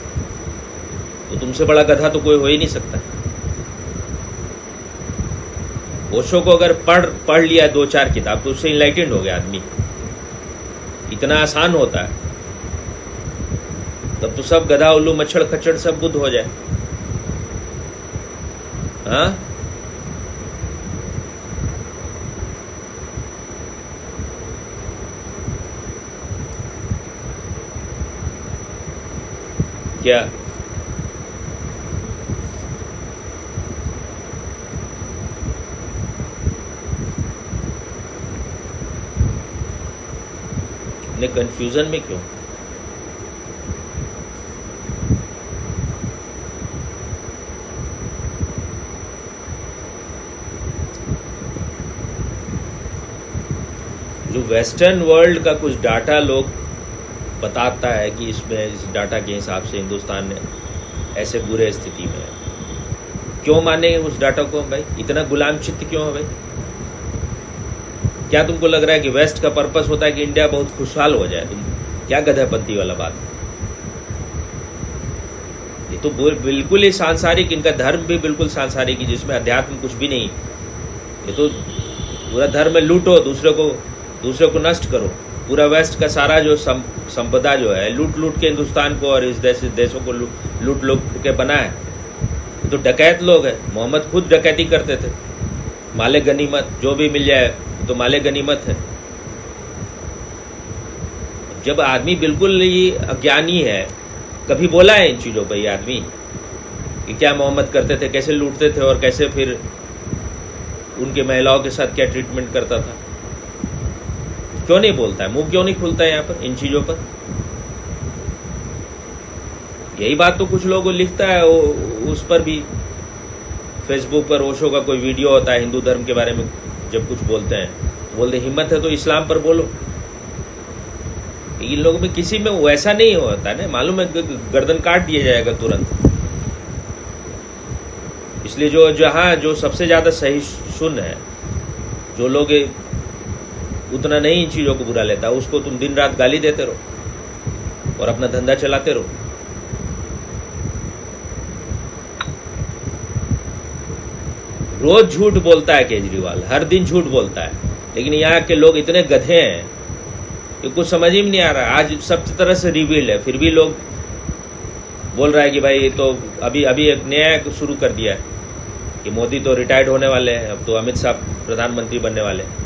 तो तुमसे बड़ा गधा तो कोई हो ही नहीं सकता। ओशो को अगर पढ़ लिया 2-4 किताब तो उससे इनलाइटेंड हो गया आदमी। इतना आसान होता है, तब तो सब गधा उल्लू मच्छर खच्चर सब बुद्ध हो जाए। हाँ, क्या? ने कंफ्यूजन में क्यों? जो वेस्टर्न वर्ल्ड का कुछ डाटा लोग बताता है कि इसमें, इस डाटा के हिसाब से हिंदुस्तान ने ऐसे बुरे स्थिति में है। क्यों माने उस डाटा को भाई? इतना गुलाम चित्त क्यों है भाई? क्या तुमको लग रहा है कि वेस्ट का पर्पस होता है कि इंडिया बहुत खुशहाल हो जाए? तुम क्या गधापंती वाला बात है? ये तो बिल्कुल ही सांसारिक, इनका धर्म भी बिल्कुल सांसारिक ही, जिसमें अध्यात्म कुछ भी नहीं। ये तो पूरा धर्म में लूटो, दूसरे को नष्ट करो। पूरा वेस्ट का सारा जो संपदा जो है लूट के हिंदुस्तान को और इस देशों को लूट के बनाए। ये तो डकैत लोग हैं। मोहम्मद खुद डकैती करते थे, माले गनीमत जो भी मिल जाए तो माले गनीमत है। जब आदमी बिल्कुल ही अज्ञानी है, कभी बोला है इन चीजों पर ये आदमी कि क्या मोहम्मद करते थे, कैसे लूटते थे और कैसे फिर उनके महिलाओं के साथ क्या ट्रीटमेंट करता था? क्यों नहीं बोलता है? मुंह क्यों नहीं खुलता है यहाँ पर इन चीजों पर? यही बात तो कुछ लोगों लिखता है उस पर भी, फेसबुक पर ओशो का कोई वीडियो होता है हिंदू धर्म के बारे में, जब कुछ बोलते हैं बोलते हिम्मत है तो इस्लाम पर बोलो। इन लोगों में किसी में वैसा नहीं होता है ना, मालूम है गर्दन काट दिया जाएगा तुरंत। इसलिए जो सबसे ज्यादा सही सुन है, जो लोग उतना नहीं इन चीजों को बुरा लेता, उसको तुम दिन रात गाली देते रहो और अपना धंधा चलाते रहो। रोज झूठ बोलता है केजरीवाल, हर दिन झूठ बोलता है, लेकिन यहाँ के लोग इतने गधे हैं कि कुछ समझ ही नहीं आ रहा। आज सब तरह से रिवील्ड है, फिर भी लोग बोल रहा है कि भाई तो अभी एक नया शुरू कर दिया है कि मोदी तो रिटायर्ड होने वाले हैं, अब तो अमित शाह प्रधानमंत्री बनने वाले हैं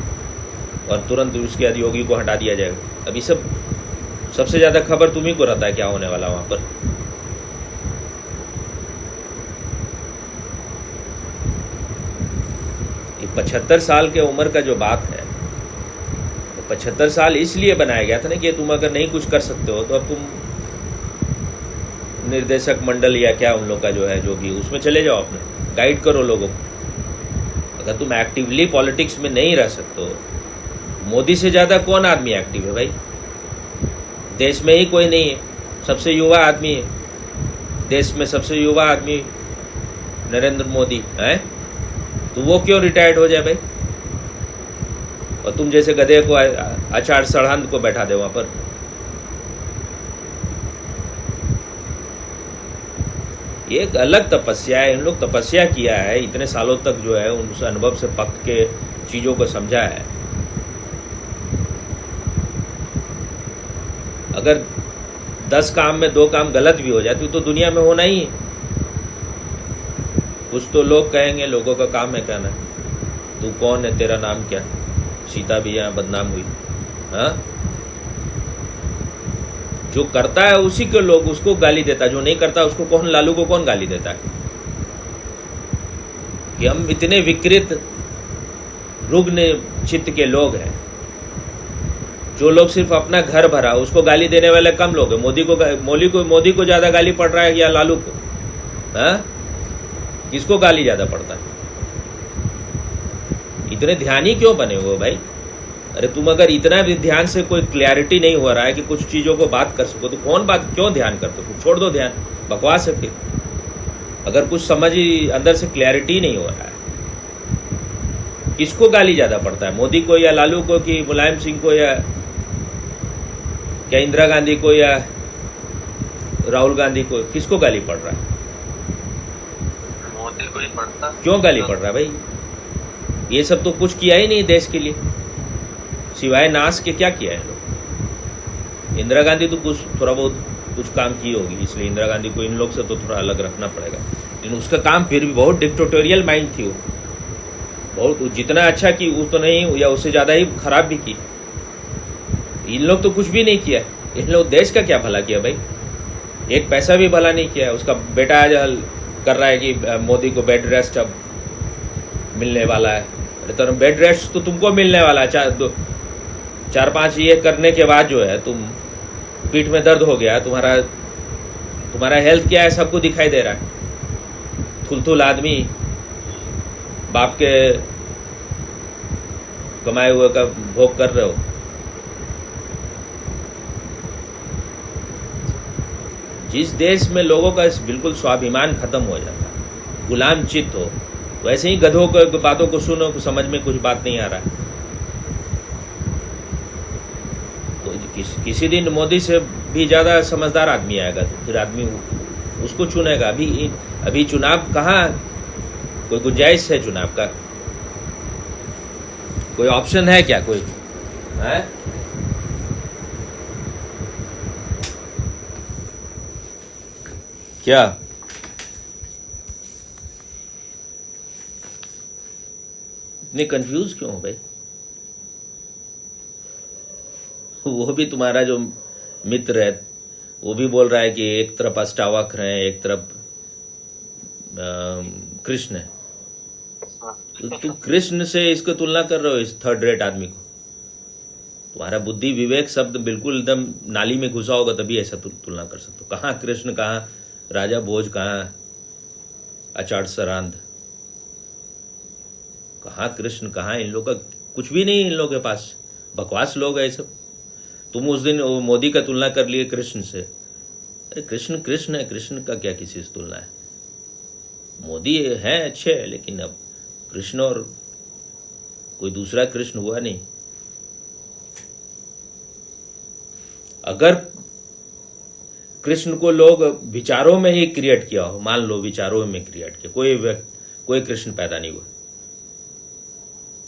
और तुरंत उसके बाद योगी को हटा दिया जाएगा। अभी सबसे ज्यादा खबर तुम्ही को रहता है क्या होने वाला वहां पर। 75 साल के उम्र का जो बात है, तो 75 साल इसलिए बनाया गया था ना कि तुम अगर नहीं कुछ कर सकते हो तो अब तुम निर्देशक मंडल या क्या उन लोग का जो है, जो भी उसमें चले जाओ, अपने गाइड करो लोगों को। अगर तुम एक्टिवली पॉलिटिक्स में नहीं रह सकते हो, मोदी से ज्यादा कौन आदमी एक्टिव है भाई? देश में ही कोई नहीं है, सबसे युवा आदमी है देश में, सबसे युवा आदमी नरेंद्र मोदी है। तो वो क्यों रिटायर्ड हो जाए भाई? और तुम जैसे गधे को, आचार्य सरहंद को बैठा दे वहां पर। ये एक अलग तपस्या है, इन लोग तपस्या किया है इतने सालों तक, जो है उस अनुभव से पक के चीजों को समझा है। अगर 10 काम में 2 काम गलत भी हो जाते तो दुनिया में होना ही है। कुछ तो लोग कहेंगे, लोगों का काम है कहना, तू कौन है, तेरा नाम क्या, सीता भी यहाँ बदनाम हुई। हाँ, जो करता है उसी के लोग उसको गाली देता है, जो नहीं करता उसको कौन, लालू को कौन गाली देता है? कि हम इतने विकृत रुग्ण चित्त के लोग हैं। जो लोग सिर्फ अपना घर भरा उसको गाली देने वाले कम लोग हैं। मोदी को ज्यादा गाली पड़ रहा है या लालू को? हाँ, किसको गाली ज्यादा पड़ता है? इतने ध्यानी क्यों बने हो भाई? अरे तुम अगर इतना भी ध्यान से कोई क्लैरिटी नहीं हो रहा है कि कुछ चीजों को बात कर सको, तो कौन बात क्यों ध्यान करते हो? छोड़ दो ध्यान, बकवास है फिर। अगर कुछ समझ ही अंदर से क्लैरिटी नहीं हो रहा है, किसको गाली ज्यादा पड़ता है, मोदी को या लालू को, कि मुलायम सिंह को, या क्या इंदिरा गांधी को, या राहुल गांधी को? किसको गाली पड़ रहा है? मोदी को ही पड़ता। क्यों गाली पड़ रहा है भाई? ये सब तो कुछ किया ही नहीं देश के लिए, सिवाय नाश के क्या किया है लोग? इंदिरा गांधी तो कुछ थोड़ा बहुत कुछ काम की होगी, इसलिए इंदिरा गांधी को इन लोग से तो थोड़ा अलग रखना पड़ेगा। लेकिन उसका काम फिर भी बहुत डिक्टेटोरियल माइंड थी वो, बहुत, जितना अच्छा की वो तो नहीं, या उससे ज्यादा ही खराब भी की। इन लोग तो कुछ भी नहीं किया। इन लोग देश का क्या भला किया भाई? एक पैसा भी भला नहीं किया। उसका बेटा आज कर रहा है कि मोदी को बेड रेस्ट अब मिलने वाला है। अरे तो बेड रेस्ट तो तुमको मिलने वाला है। 4-5 ये करने के बाद जो है, तुम पीठ में दर्द हो गया, तुम्हारा हेल्थ क्या है सबको दिखाई दे रहा है। थुलथुल आदमी, बाप के कमाए हुए का भोग कर रहे हो। जिस देश में लोगों का बिल्कुल स्वाभिमान खत्म हो जाता है, गुलाम चित्त हो, वैसे ही गधों को बातों को सुनो, समझ में कुछ बात नहीं आ रहा है। तो किसी दिन मोदी से भी ज्यादा समझदार आदमी आएगा, तो फिर आदमी उसको चुनेगा। अभी चुनाव कहाँ, कोई गुंजाइश है चुनाव का? कोई ऑप्शन है क्या कोई? है? क्या इतने कंफ्यूज क्यों हो भाई? वो भी तुम्हारा जो मित्र है वो भी बोल रहा है कि एक तरफ अष्टावक्र है, एक तरफ कृष्ण है। तो तुम कृष्ण से इसको तुलना कर रहे हो, इस थर्ड रेट आदमी को? तुम्हारा बुद्धि विवेक शब्द बिल्कुल एकदम नाली में घुसा होगा तभी ऐसा तुलना कर सकते हो। कहाँ कृष्ण, कहाँ राजा भोज, कहाँ आचार्य सरहंद, कहाँ कृष्ण, कहाँ इन लोग का कुछ भी नहीं। इन लोगों के पास बकवास लोग है ये सब। तुम उस दिन मोदी का तुलना कर लिए कृष्ण से। अरे कृष्ण कृष्ण है, कृष्ण का क्या किसी से तुलना है? मोदी है अच्छे है, लेकिन अब कृष्ण और कोई दूसरा कृष्ण हुआ नहीं। अगर कृष्ण को लोग विचारों में ही क्रिएट किया हो, मान लो विचारों में क्रिएट किया, कोई कृष्ण पैदा नहीं हुआ,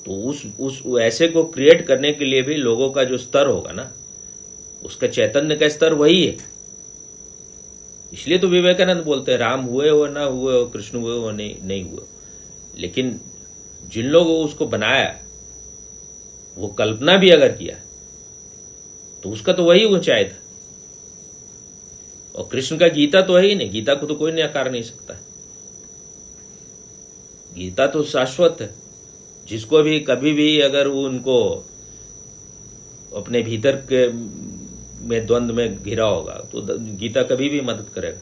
तो उस ऐसे को क्रिएट करने के लिए भी लोगों का जो स्तर होगा ना, उसका चैतन्य का स्तर वही है। इसलिए तो विवेकानंद बोलते हैं राम हुए हो ना हुए हो, कृष्ण हुए हो नहीं हुए, लेकिन जिन लोगों उसको बनाया, वो कल्पना भी अगर किया, तो उसका तो वही ऊंचाई था। और कृष्ण का गीता तो है ही नहीं, गीता को तो कोई नकार नहीं सकता। गीता तो शाश्वत है, जिसको भी कभी भी अगर वो उनको अपने भीतर के में द्वंद्व में घिरा होगा तो गीता कभी भी मदद करेगा।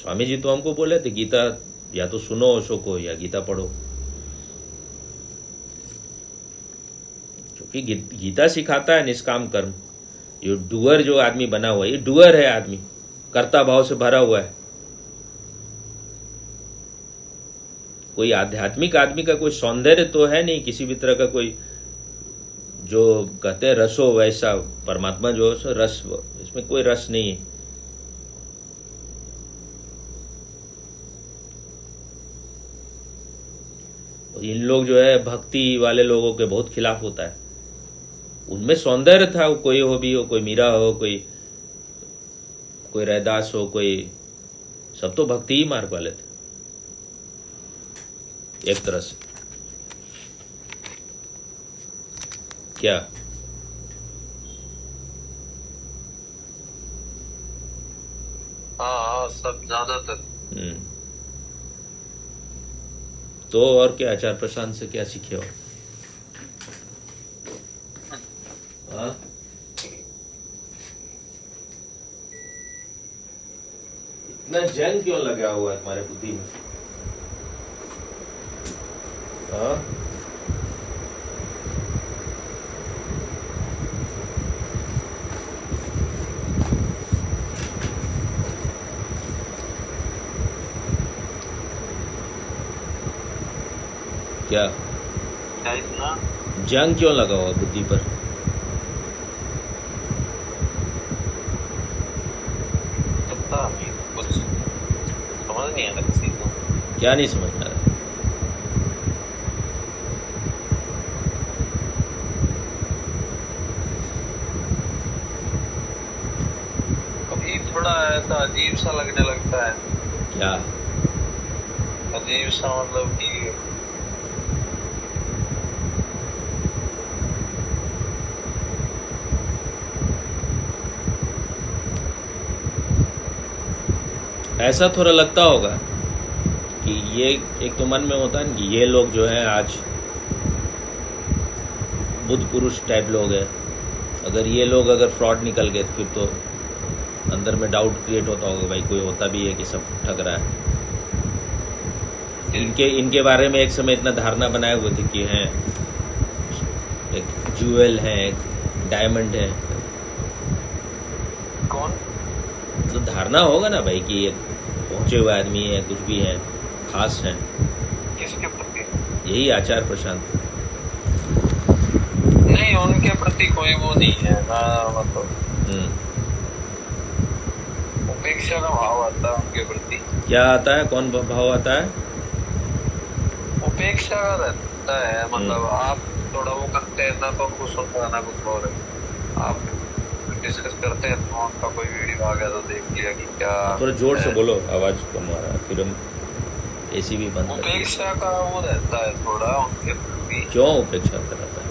स्वामी जी तो हमको बोले थे गीता या तो सुनो ओशो को या गीता पढ़ो, क्योंकि गीता सिखाता है निष्काम कर्म। ये डुअर जो आदमी बना हुआ है, ये डुअर है आदमी, कर्ता भाव से भरा हुआ है। कोई आध्यात्मिक आदमी का कोई सौंदर्य तो है नहीं, किसी भी तरह का कोई जो कहते हैं रसो वैसा परमात्मा जो है रस, इसमें कोई रस नहीं है। इन लोग जो है भक्ति वाले लोगों के बहुत खिलाफ होता है। उनमें सौंदर्य था, वो कोई हो भी हो, कोई मीरा हो, कोई रैदास हो, कोई सब तो भक्ति ही मार्ग वाले थे एक तरह से। क्या हाँ सब ज्यादातर। तो और क्या आचार्य प्रशांत से क्या सीखे हो? हाँ? इतना जंग क्यों लगा हुआ है तुम्हारे बुद्धि में? हाँ? क्या इतना जंग क्यों लगा हुआ बुद्धि पर? पता नहीं, कुछ समझ नहीं आ रहा किसी को। क्या नहीं समझ आ रहा? कभी थोड़ा ऐसा अजीब सा लगने लगता है। क्या अजीब सा मतलब कि ऐसा थोड़ा लगता होगा कि ये एक तो मन में होता है कि ये लोग जो है आज बुद्ध पुरुष टाइप लोग हैं, अगर ये लोग अगर फ्रॉड निकल गए तो फिर तो अंदर में डाउट क्रिएट होता होगा, भाई कोई होता भी है कि सब ठग रहा है। इनके बारे में एक समय इतना धारणा बनाए हुए थे कि हैं एक ज्वेल है, एक डायमंड है। कौन? तो धारणा होगा ना भाई कि ये पहुंचे हुए आदमी है, कुछ भी है, खास है। किसके प्रति? यही आचार्य प्रशांत। नहीं, उनके प्रति कोई वो नहीं है ना, मतलब उपेक्षा का भाव आता है उनके प्रति। क्या आता है? कौन भाव आता है? उपेक्षा का रहता है, मतलब आप थोड़ा वो करते हैं ना तो उनको सुनना ना कुछ और आप डिस्कस करते हैं तो उनका कोई वीडियो आ गया तो देख लिया कि क्या। थोड़ा जोर से बोलो, आवाज कम आ रहा है, फिर हम एसी भी बंद कर देंगे। उपेक्षा का वो रहता है थोड़ा उनके प्रति। क्यों उपेक्षा का रहता है?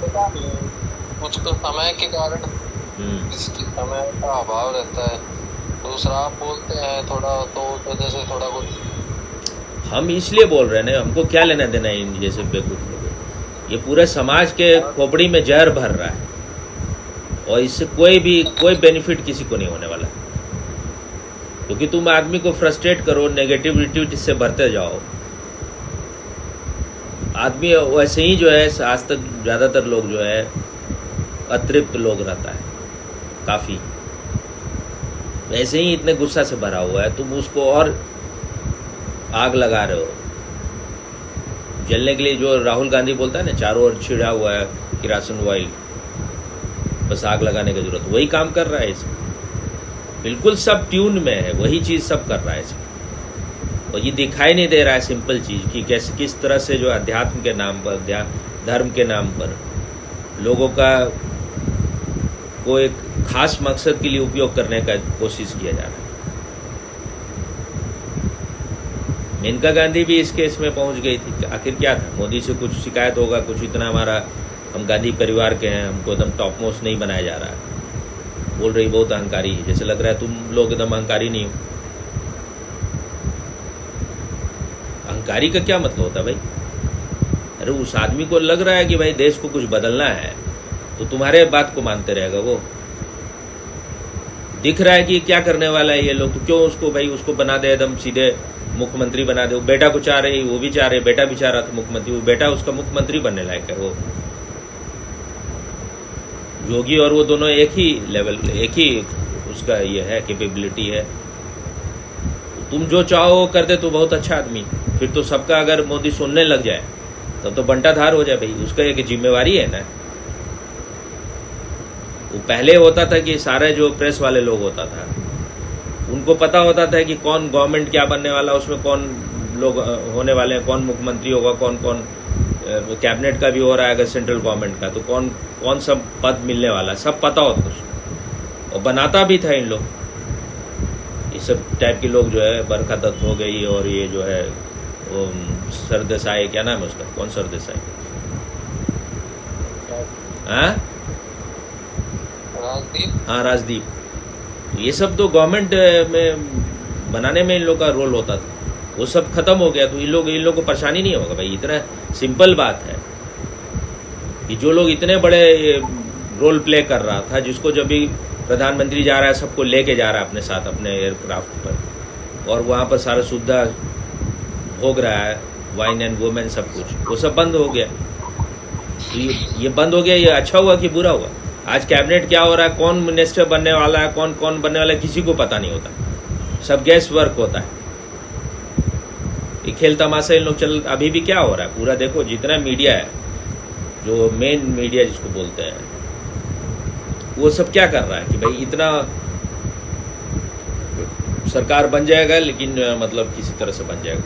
पता नहीं, कुछ तो समय के कारण, इसके समय का अभाव रहता है। दूसरा आप बोलते हैं थोड़ा तो उस वजह से थोड़ा कुछ। हम इसलिए बोल रहे हैं ना, हमको क्या लेना देना है इन जैसे बेवकूफ लोगों? ये पूरे समाज के खोपड़ी में जहर भर रहा है और इससे कोई बेनिफिट किसी को नहीं होने वाला, क्योंकि तुम आदमी को फ्रस्ट्रेट करो, नेगेटिविटी से भरते जाओ। आदमी वैसे ही जो है आज तक ज्यादातर लोग जो है अतृप्त लोग रहता है काफी, वैसे ही इतने गुस्सा से भरा हुआ है, तुम उसको और आग लगा रहे हो जलने के लिए। जो राहुल गांधी बोलता है ना, चारों ओर छिड़ा हुआ है किरासन ऑयल, बस आग लगाने की जरूरत, वही काम कर रहा है इसमें। बिल्कुल सब ट्यून में है, वही चीज सब कर रहा है इसमें। और ये दिखाई नहीं दे रहा है सिंपल चीज कि कैसे किस तरह से जो अध्यात्म के नाम पर, धर्म के नाम पर लोगों का को एक खास मकसद के लिए उपयोग करने का कोशिश किया जा रहा है। मेनका गांधी भी इस केस में पहुंच गई थी। आखिर क्या था? मोदी से कुछ शिकायत होगा, कुछ इतना हमारा, हम गांधी परिवार के हैं, हमको एकदम टॉप मोस्ट नहीं बनाया जा रहा है। बोल रही बहुत अहंकारी है, जैसे लग रहा है तुम लोग एकदम अहंकारी नहीं हो। धिक्कारी का क्या मतलब होता है भाई? अरे उस आदमी को लग रहा है कि भाई देश को कुछ बदलना है तो तुम्हारे बात को मानते रहेगा वो। दिख रहा है कि क्या करने वाला है ये लोग, तो क्यों उसको भाई उसको बना दे एकदम सीधे मुख्यमंत्री बना दे। वो बेटा को चाह रही, वो भी चाह रहे, बेटा भी चाह रहा था मुख्यमंत्री, वो बेटा उसका मुख्यमंत्री बनने लायक है। वो योगी और वो दोनों एक ही लेवल, एक ही उसका ये है, कैपेबिलिटी है। तुम जो चाहो वो कर दे तो बहुत अच्छा आदमी। फिर तो सबका अगर मोदी सुनने लग जाए तब तो बंटाधार हो जाए भाई। उसका एक जिम्मेवारी है ना। वो पहले होता था कि सारे जो प्रेस वाले लोग होता था उनको पता होता था कि कौन गवर्नमेंट क्या बनने वाला, उसमें कौन लोग होने वाले हैं, कौन मुख्यमंत्री होगा, कौन कौन कैबिनेट का भी हो रहा है अगर सेंट्रल गवर्नमेंट का, तो कौन कौन सब पद मिलने वाला, सब पता होता उसको। और बनाता भी था इन लोग, ये सब टाइप के लोग जो है, बरखा दत्त हो गई और ये जो है वो सरदेसाई, क्या नाम है उसका, कौन सरदेसाई, हाँ राजदीप। ये सब तो गवर्नमेंट में बनाने में इन लोग का रोल होता था, वो सब खत्म हो गया तो इन लोग को परेशानी नहीं होगा भाई। इतना सिंपल बात है कि जो लोग इतने बड़े रोल प्ले कर रहा था, जिसको जब भी प्रधानमंत्री जा रहा है सबको लेके जा रहा है अपने साथ अपने एयरक्राफ्ट पर, और वहां पर सारा सुविधा भोग रहा है, वाइन एंड वुमेन सब कुछ, वो सब बंद हो गया। तो ये बंद हो गया, ये अच्छा हुआ कि बुरा हुआ? आज कैबिनेट क्या हो रहा है, कौन मिनिस्टर बनने वाला है, कौन कौन बनने वाला है, किसी को पता नहीं होता। सब गैस वर्क होता है। ये खेल तमाशा इन लोग चल। अभी भी क्या हो रहा है पूरा देखो, जितना मीडिया है, जो मेन मीडिया जिसको बोलते हैं, वो सब क्या कर रहा है कि भाई इतना सरकार बन जाएगा, लेकिन मतलब किसी तरह से बन जाएगा।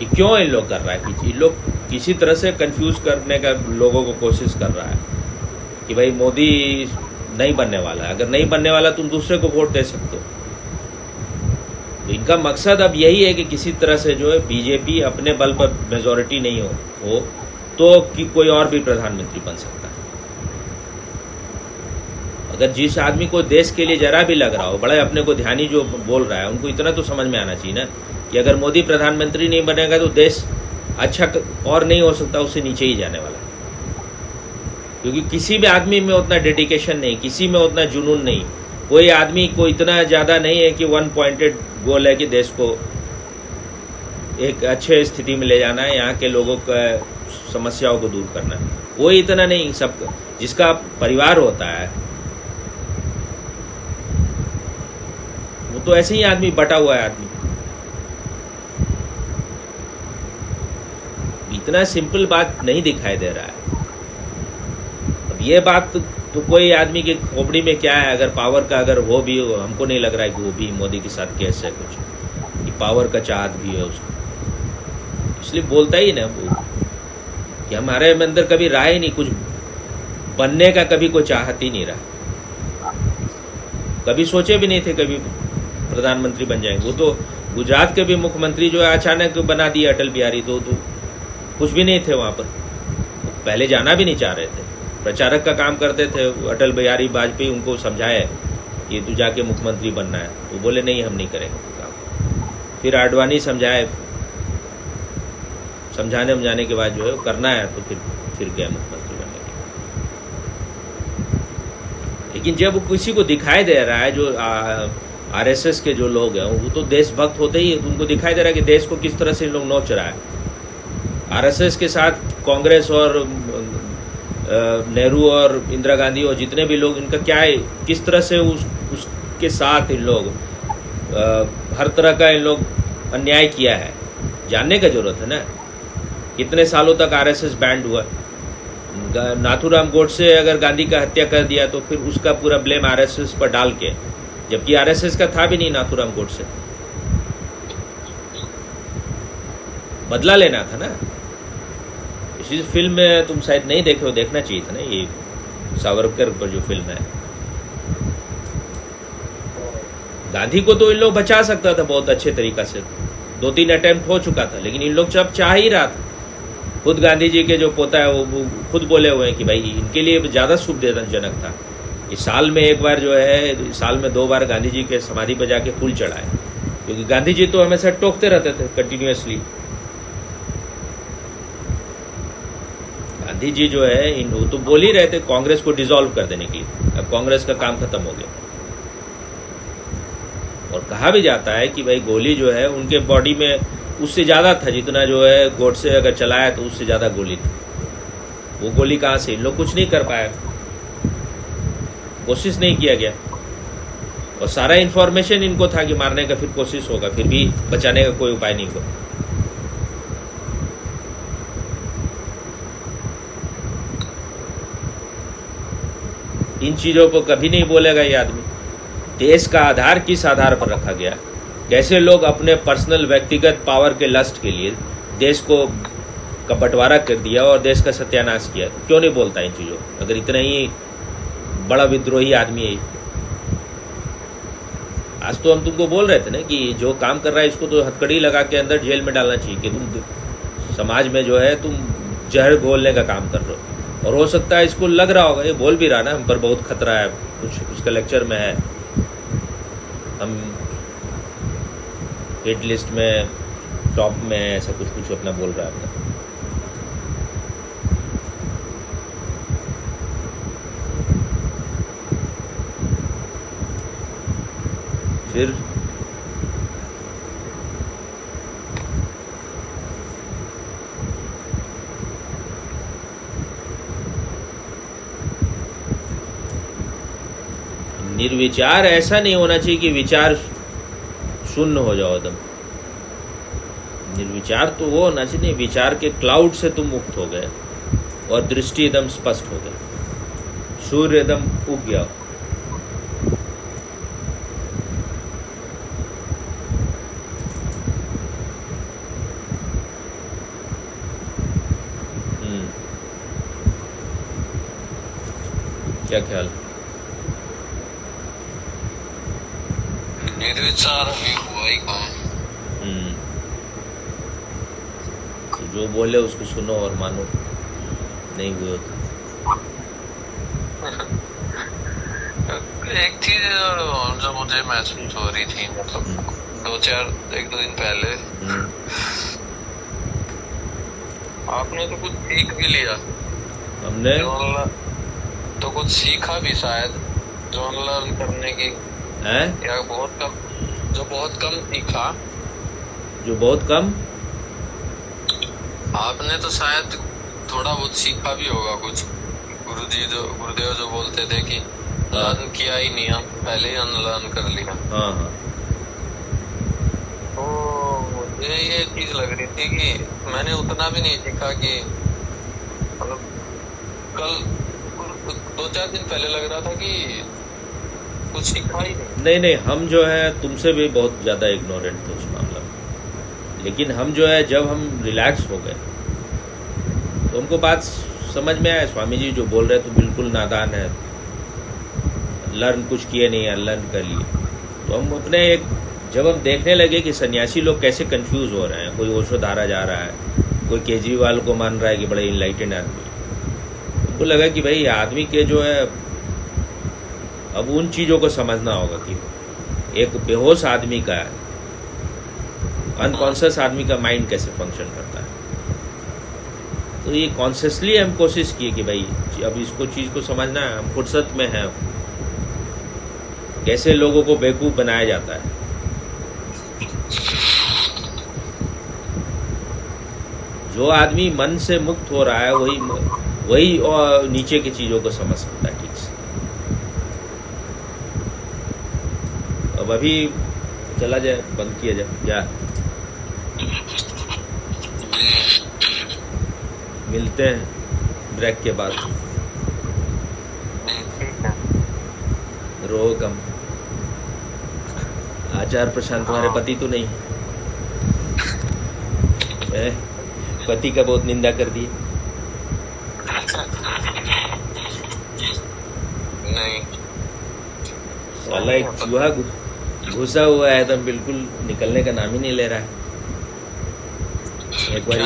ये क्यों इन लोग कर रहा है कि इन लोग किसी तरह से कंफ्यूज करने का लोगों को कोशिश कर रहा है कि भाई मोदी नहीं बनने वाला है। अगर नहीं बनने वाला तुम दूसरे को वोट दे सकते हो। तो इनका मकसद अब यही है कि किसी तरह से जो है बीजेपी अपने बल पर मेजोरिटी नहीं हो तो कि कोई और भी प्रधानमंत्री बन सकता है। अगर जिस आदमी को देश के लिए जरा भी लग रहा हो, बड़ा अपने को ध्यानी जो बोल रहा है, उनको इतना तो समझ में आना चाहिए ना कि अगर मोदी प्रधानमंत्री नहीं बनेगा तो देश अच्छा और नहीं हो सकता, उससे नीचे ही जाने वाला। क्योंकि किसी भी आदमी में उतना डेडिकेशन नहीं, किसी में उतना जुनून नहीं, कोई आदमी को इतना ज्यादा नहीं है कि वन पॉइंटेड गोल है कि देश को एक अच्छे स्थिति में ले जाना है, यहाँ के लोगों का समस्याओं को दूर करना है। वो इतना नहीं, सब जिसका परिवार होता है वो तो ऐसे ही आदमी बटा हुआ है आदमी। इतना सिंपल बात नहीं दिखाई दे रहा है। अब ये बात तो कोई आदमी के खोपड़ी में क्या है, अगर पावर का अगर वो भी हो, हमको नहीं लग रहा है कि वो भी मोदी के साथ केस है कुछ, कि पावर का चाहत भी है उसको, इसलिए बोलता ही ना वो कि हमारे अंदर कभी रहा ही नहीं, कुछ बनने का कभी कोई चाहत ही नहीं रहा। कभी सोचे भी नहीं थे कभी प्रधानमंत्री बन जाएंगे। वो तो गुजरात के भी मुख्यमंत्री जो है अचानक बना दिए अटल बिहारी, तो कुछ भी नहीं थे वहां पर, पहले जाना भी नहीं चाह रहे थे, प्रचारक का काम करते थे। अटल बिहारी वाजपेयी उनको समझाए कि तू जाके मुख्यमंत्री बनना है, तो बोले नहीं हम नहीं करेंगे काम। फिर आडवाणी समझाए, समझाने के बाद जो है करना है, तो फिर गए मुख्यमंत्री बनने के। लेकिन जब किसी को दिखाई दे रहा है, जो आरएसएस के जो लोग हैं वो तो देशभक्त होते ही, उनको दिखाई दे रहा है कि देश को किस तरह से इन लोग नोच रहा है। आरएसएस के साथ कांग्रेस और नेहरू और इंदिरा गांधी और जितने भी लोग, इनका क्या है, किस तरह से उसके साथ इन लोग हर तरह का इन लोग अन्याय किया है, जानने का जरूरत है ना। कितने सालों तक आरएसएस बैंड हुआ। नाथूराम गोडसे अगर गांधी का हत्या कर दिया तो फिर उसका पूरा ब्लेम आरएसएस पर डाल के, जबकि आरएसएस का था भी नहीं नाथूराम गोडसे। बदला लेना था ना। इसी फिल्म में तुम शायद नहीं देखे हो, देखना चाहिए था ना, ये सावरकर पर जो फिल्म है। गांधी को तो इन लोग बचा सकता था बहुत अच्छे तरीका से, 2-3 अटेम्प्ट हो चुका था, लेकिन इन लोग जब चाह ही रहा था। खुद गांधी जी के जो पोता है वो खुद बोले हुए हैं कि भाई इनके लिए ज्यादा सुविधाजनक था इस साल में एक बार जो है, साल में 2 बार गांधी जी के समाधि पर जाके फूल चढ़ाए, क्योंकि गांधी जी तो हमेशा टोकते रहते थे कंटिन्यूअसली गांधी जी जो है इन वो तो बोल ही रहे थे कांग्रेस को डिसॉल्व कर देने के लिए, अब कांग्रेस का काम खत्म हो गया। और कहा भी जाता है कि भाई गोली जो है उनके बॉडी में उससे ज्यादा था जितना जो है गोडसे अगर चलाया तो उससे ज्यादा गोली थी। वो गोली कहां से, इन लोग कुछ नहीं कर पाया, कोशिश नहीं किया गया। और सारा इंफॉर्मेशन इनको था कि मारने का फिर कोशिश होगा, फिर भी बचाने का कोई उपाय नहीं हुआ। इन चीजों को कभी नहीं बोलेगा ये आदमी। देश का आधार किस आधार पर रखा गया, कैसे लोग अपने पर्सनल व्यक्तिगत पावर के लस्ट के लिए देश को का बंटवारा कर दिया और देश का सत्यानाश किया, तो क्यों नहीं बोलता इन चीजों, अगर इतना ही बड़ा विद्रोही आदमी है। आज तो हम तुमको बोल रहे थे ना कि जो काम कर रहा है इसको तो हथकड़ी लगा के अंदर जेल में डालना चाहिए कि तुम समाज में जो है तुम जहर घोलने का काम कर रहे हो। और हो सकता है इसको लग रहा होगा, ये बोल भी रहा ना हम पर बहुत खतरा है, कुछ उसका लेक्चर में है, हम हिट लिस्ट में टॉप में है, ऐसा कुछ कुछ अपना बोल रहा है अपना। फिर निर्विचार ऐसा नहीं होना चाहिए कि विचार शून्य हो जाओ एकदम। निर्विचार तो वो होना चाहिए, विचार के क्लाउड से तुम मुक्त हो गए और दृष्टि एकदम स्पष्ट हो गई, सूर्य एकदम उग गया। क्या ख्याल? निर्विचार भी हुआ ही कहाँ है। तो जो बोले उसको सुनो और मानो, नहीं हुए तो एक चीज जो मुझे महसूस हो रही थी, मतलब एक दो दिन पहले आपने तो कुछ सीख भी लिया, हमने तो कुछ सीखा भी शायद, जो अनलर्न करने की है, या बहुत कम, जो बहुत कम सीखा, जो बहुत कम आपने तो शायद थोड़ा बहुत सीखा भी होगा कुछ। गुरुदेव जो बोलते थे कि लर्न किया ही नहीं, हम पहले ही अनलर्न कर लिया। हाँ हाँ। तो मुझे ये चीज लग रही थी कि मैंने उतना भी नहीं सीखा कि मतलब कल 2-4 दिन पहले लग रहा था कि कुछ सीखा ही नहीं, हम जो है तुमसे भी बहुत ज्यादा इग्नोरेंट थे उस मामला में। लेकिन हम जो है जब हम रिलैक्स हो गए तो हमको बात समझ में आया, स्वामी जी जो बोल रहे तो बिल्कुल नादान है, लर्न कुछ किए नहीं, अनलर्न कर लिए। तो हम अपने एक जब हम देखने लगे कि सन्यासी लोग कैसे कंफ्यूज हो रहे हैं, कोई ओशो धारा जा रहा है, कोई केजरीवाल को मान रहा है कि बड़े इनलाइटेंड आदमी, उनको लगा कि भाई आदमी के जो है अब उन चीजों को समझना होगा कि एक बेहोश आदमी का अनकॉन्शियस आदमी का माइंड कैसे फंक्शन करता है। तो ये कॉन्शियसली हम कोशिश किए कि भाई अब इसको चीज को समझना है, हम फुर्सत में हैं, कैसे लोगों को बेवकूफ बनाया जाता है। जो आदमी मन से मुक्त हो रहा है वही और नीचे की चीजों को समझ सकता है ठीक से। अब अभी चला जाए, बंद किया जाए क्या? मिलते हैं ब्रेक के बाद। रो कम। आचार प्रशांत तुम्हारे पति तो नहीं? पति का बहुत निंदा कर दी। नहीं, साला एक चूहा घुसा हुआ है एकदम, बिल्कुल निकलने का नाम ही नहीं ले रहा है। एक बार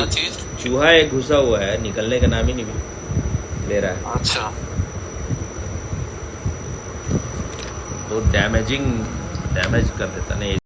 चूहा एक घुसा हुआ है, निकलने का नाम ही नहीं ले रहा है। अच्छा, बहुत डैमेज कर देता नहीं।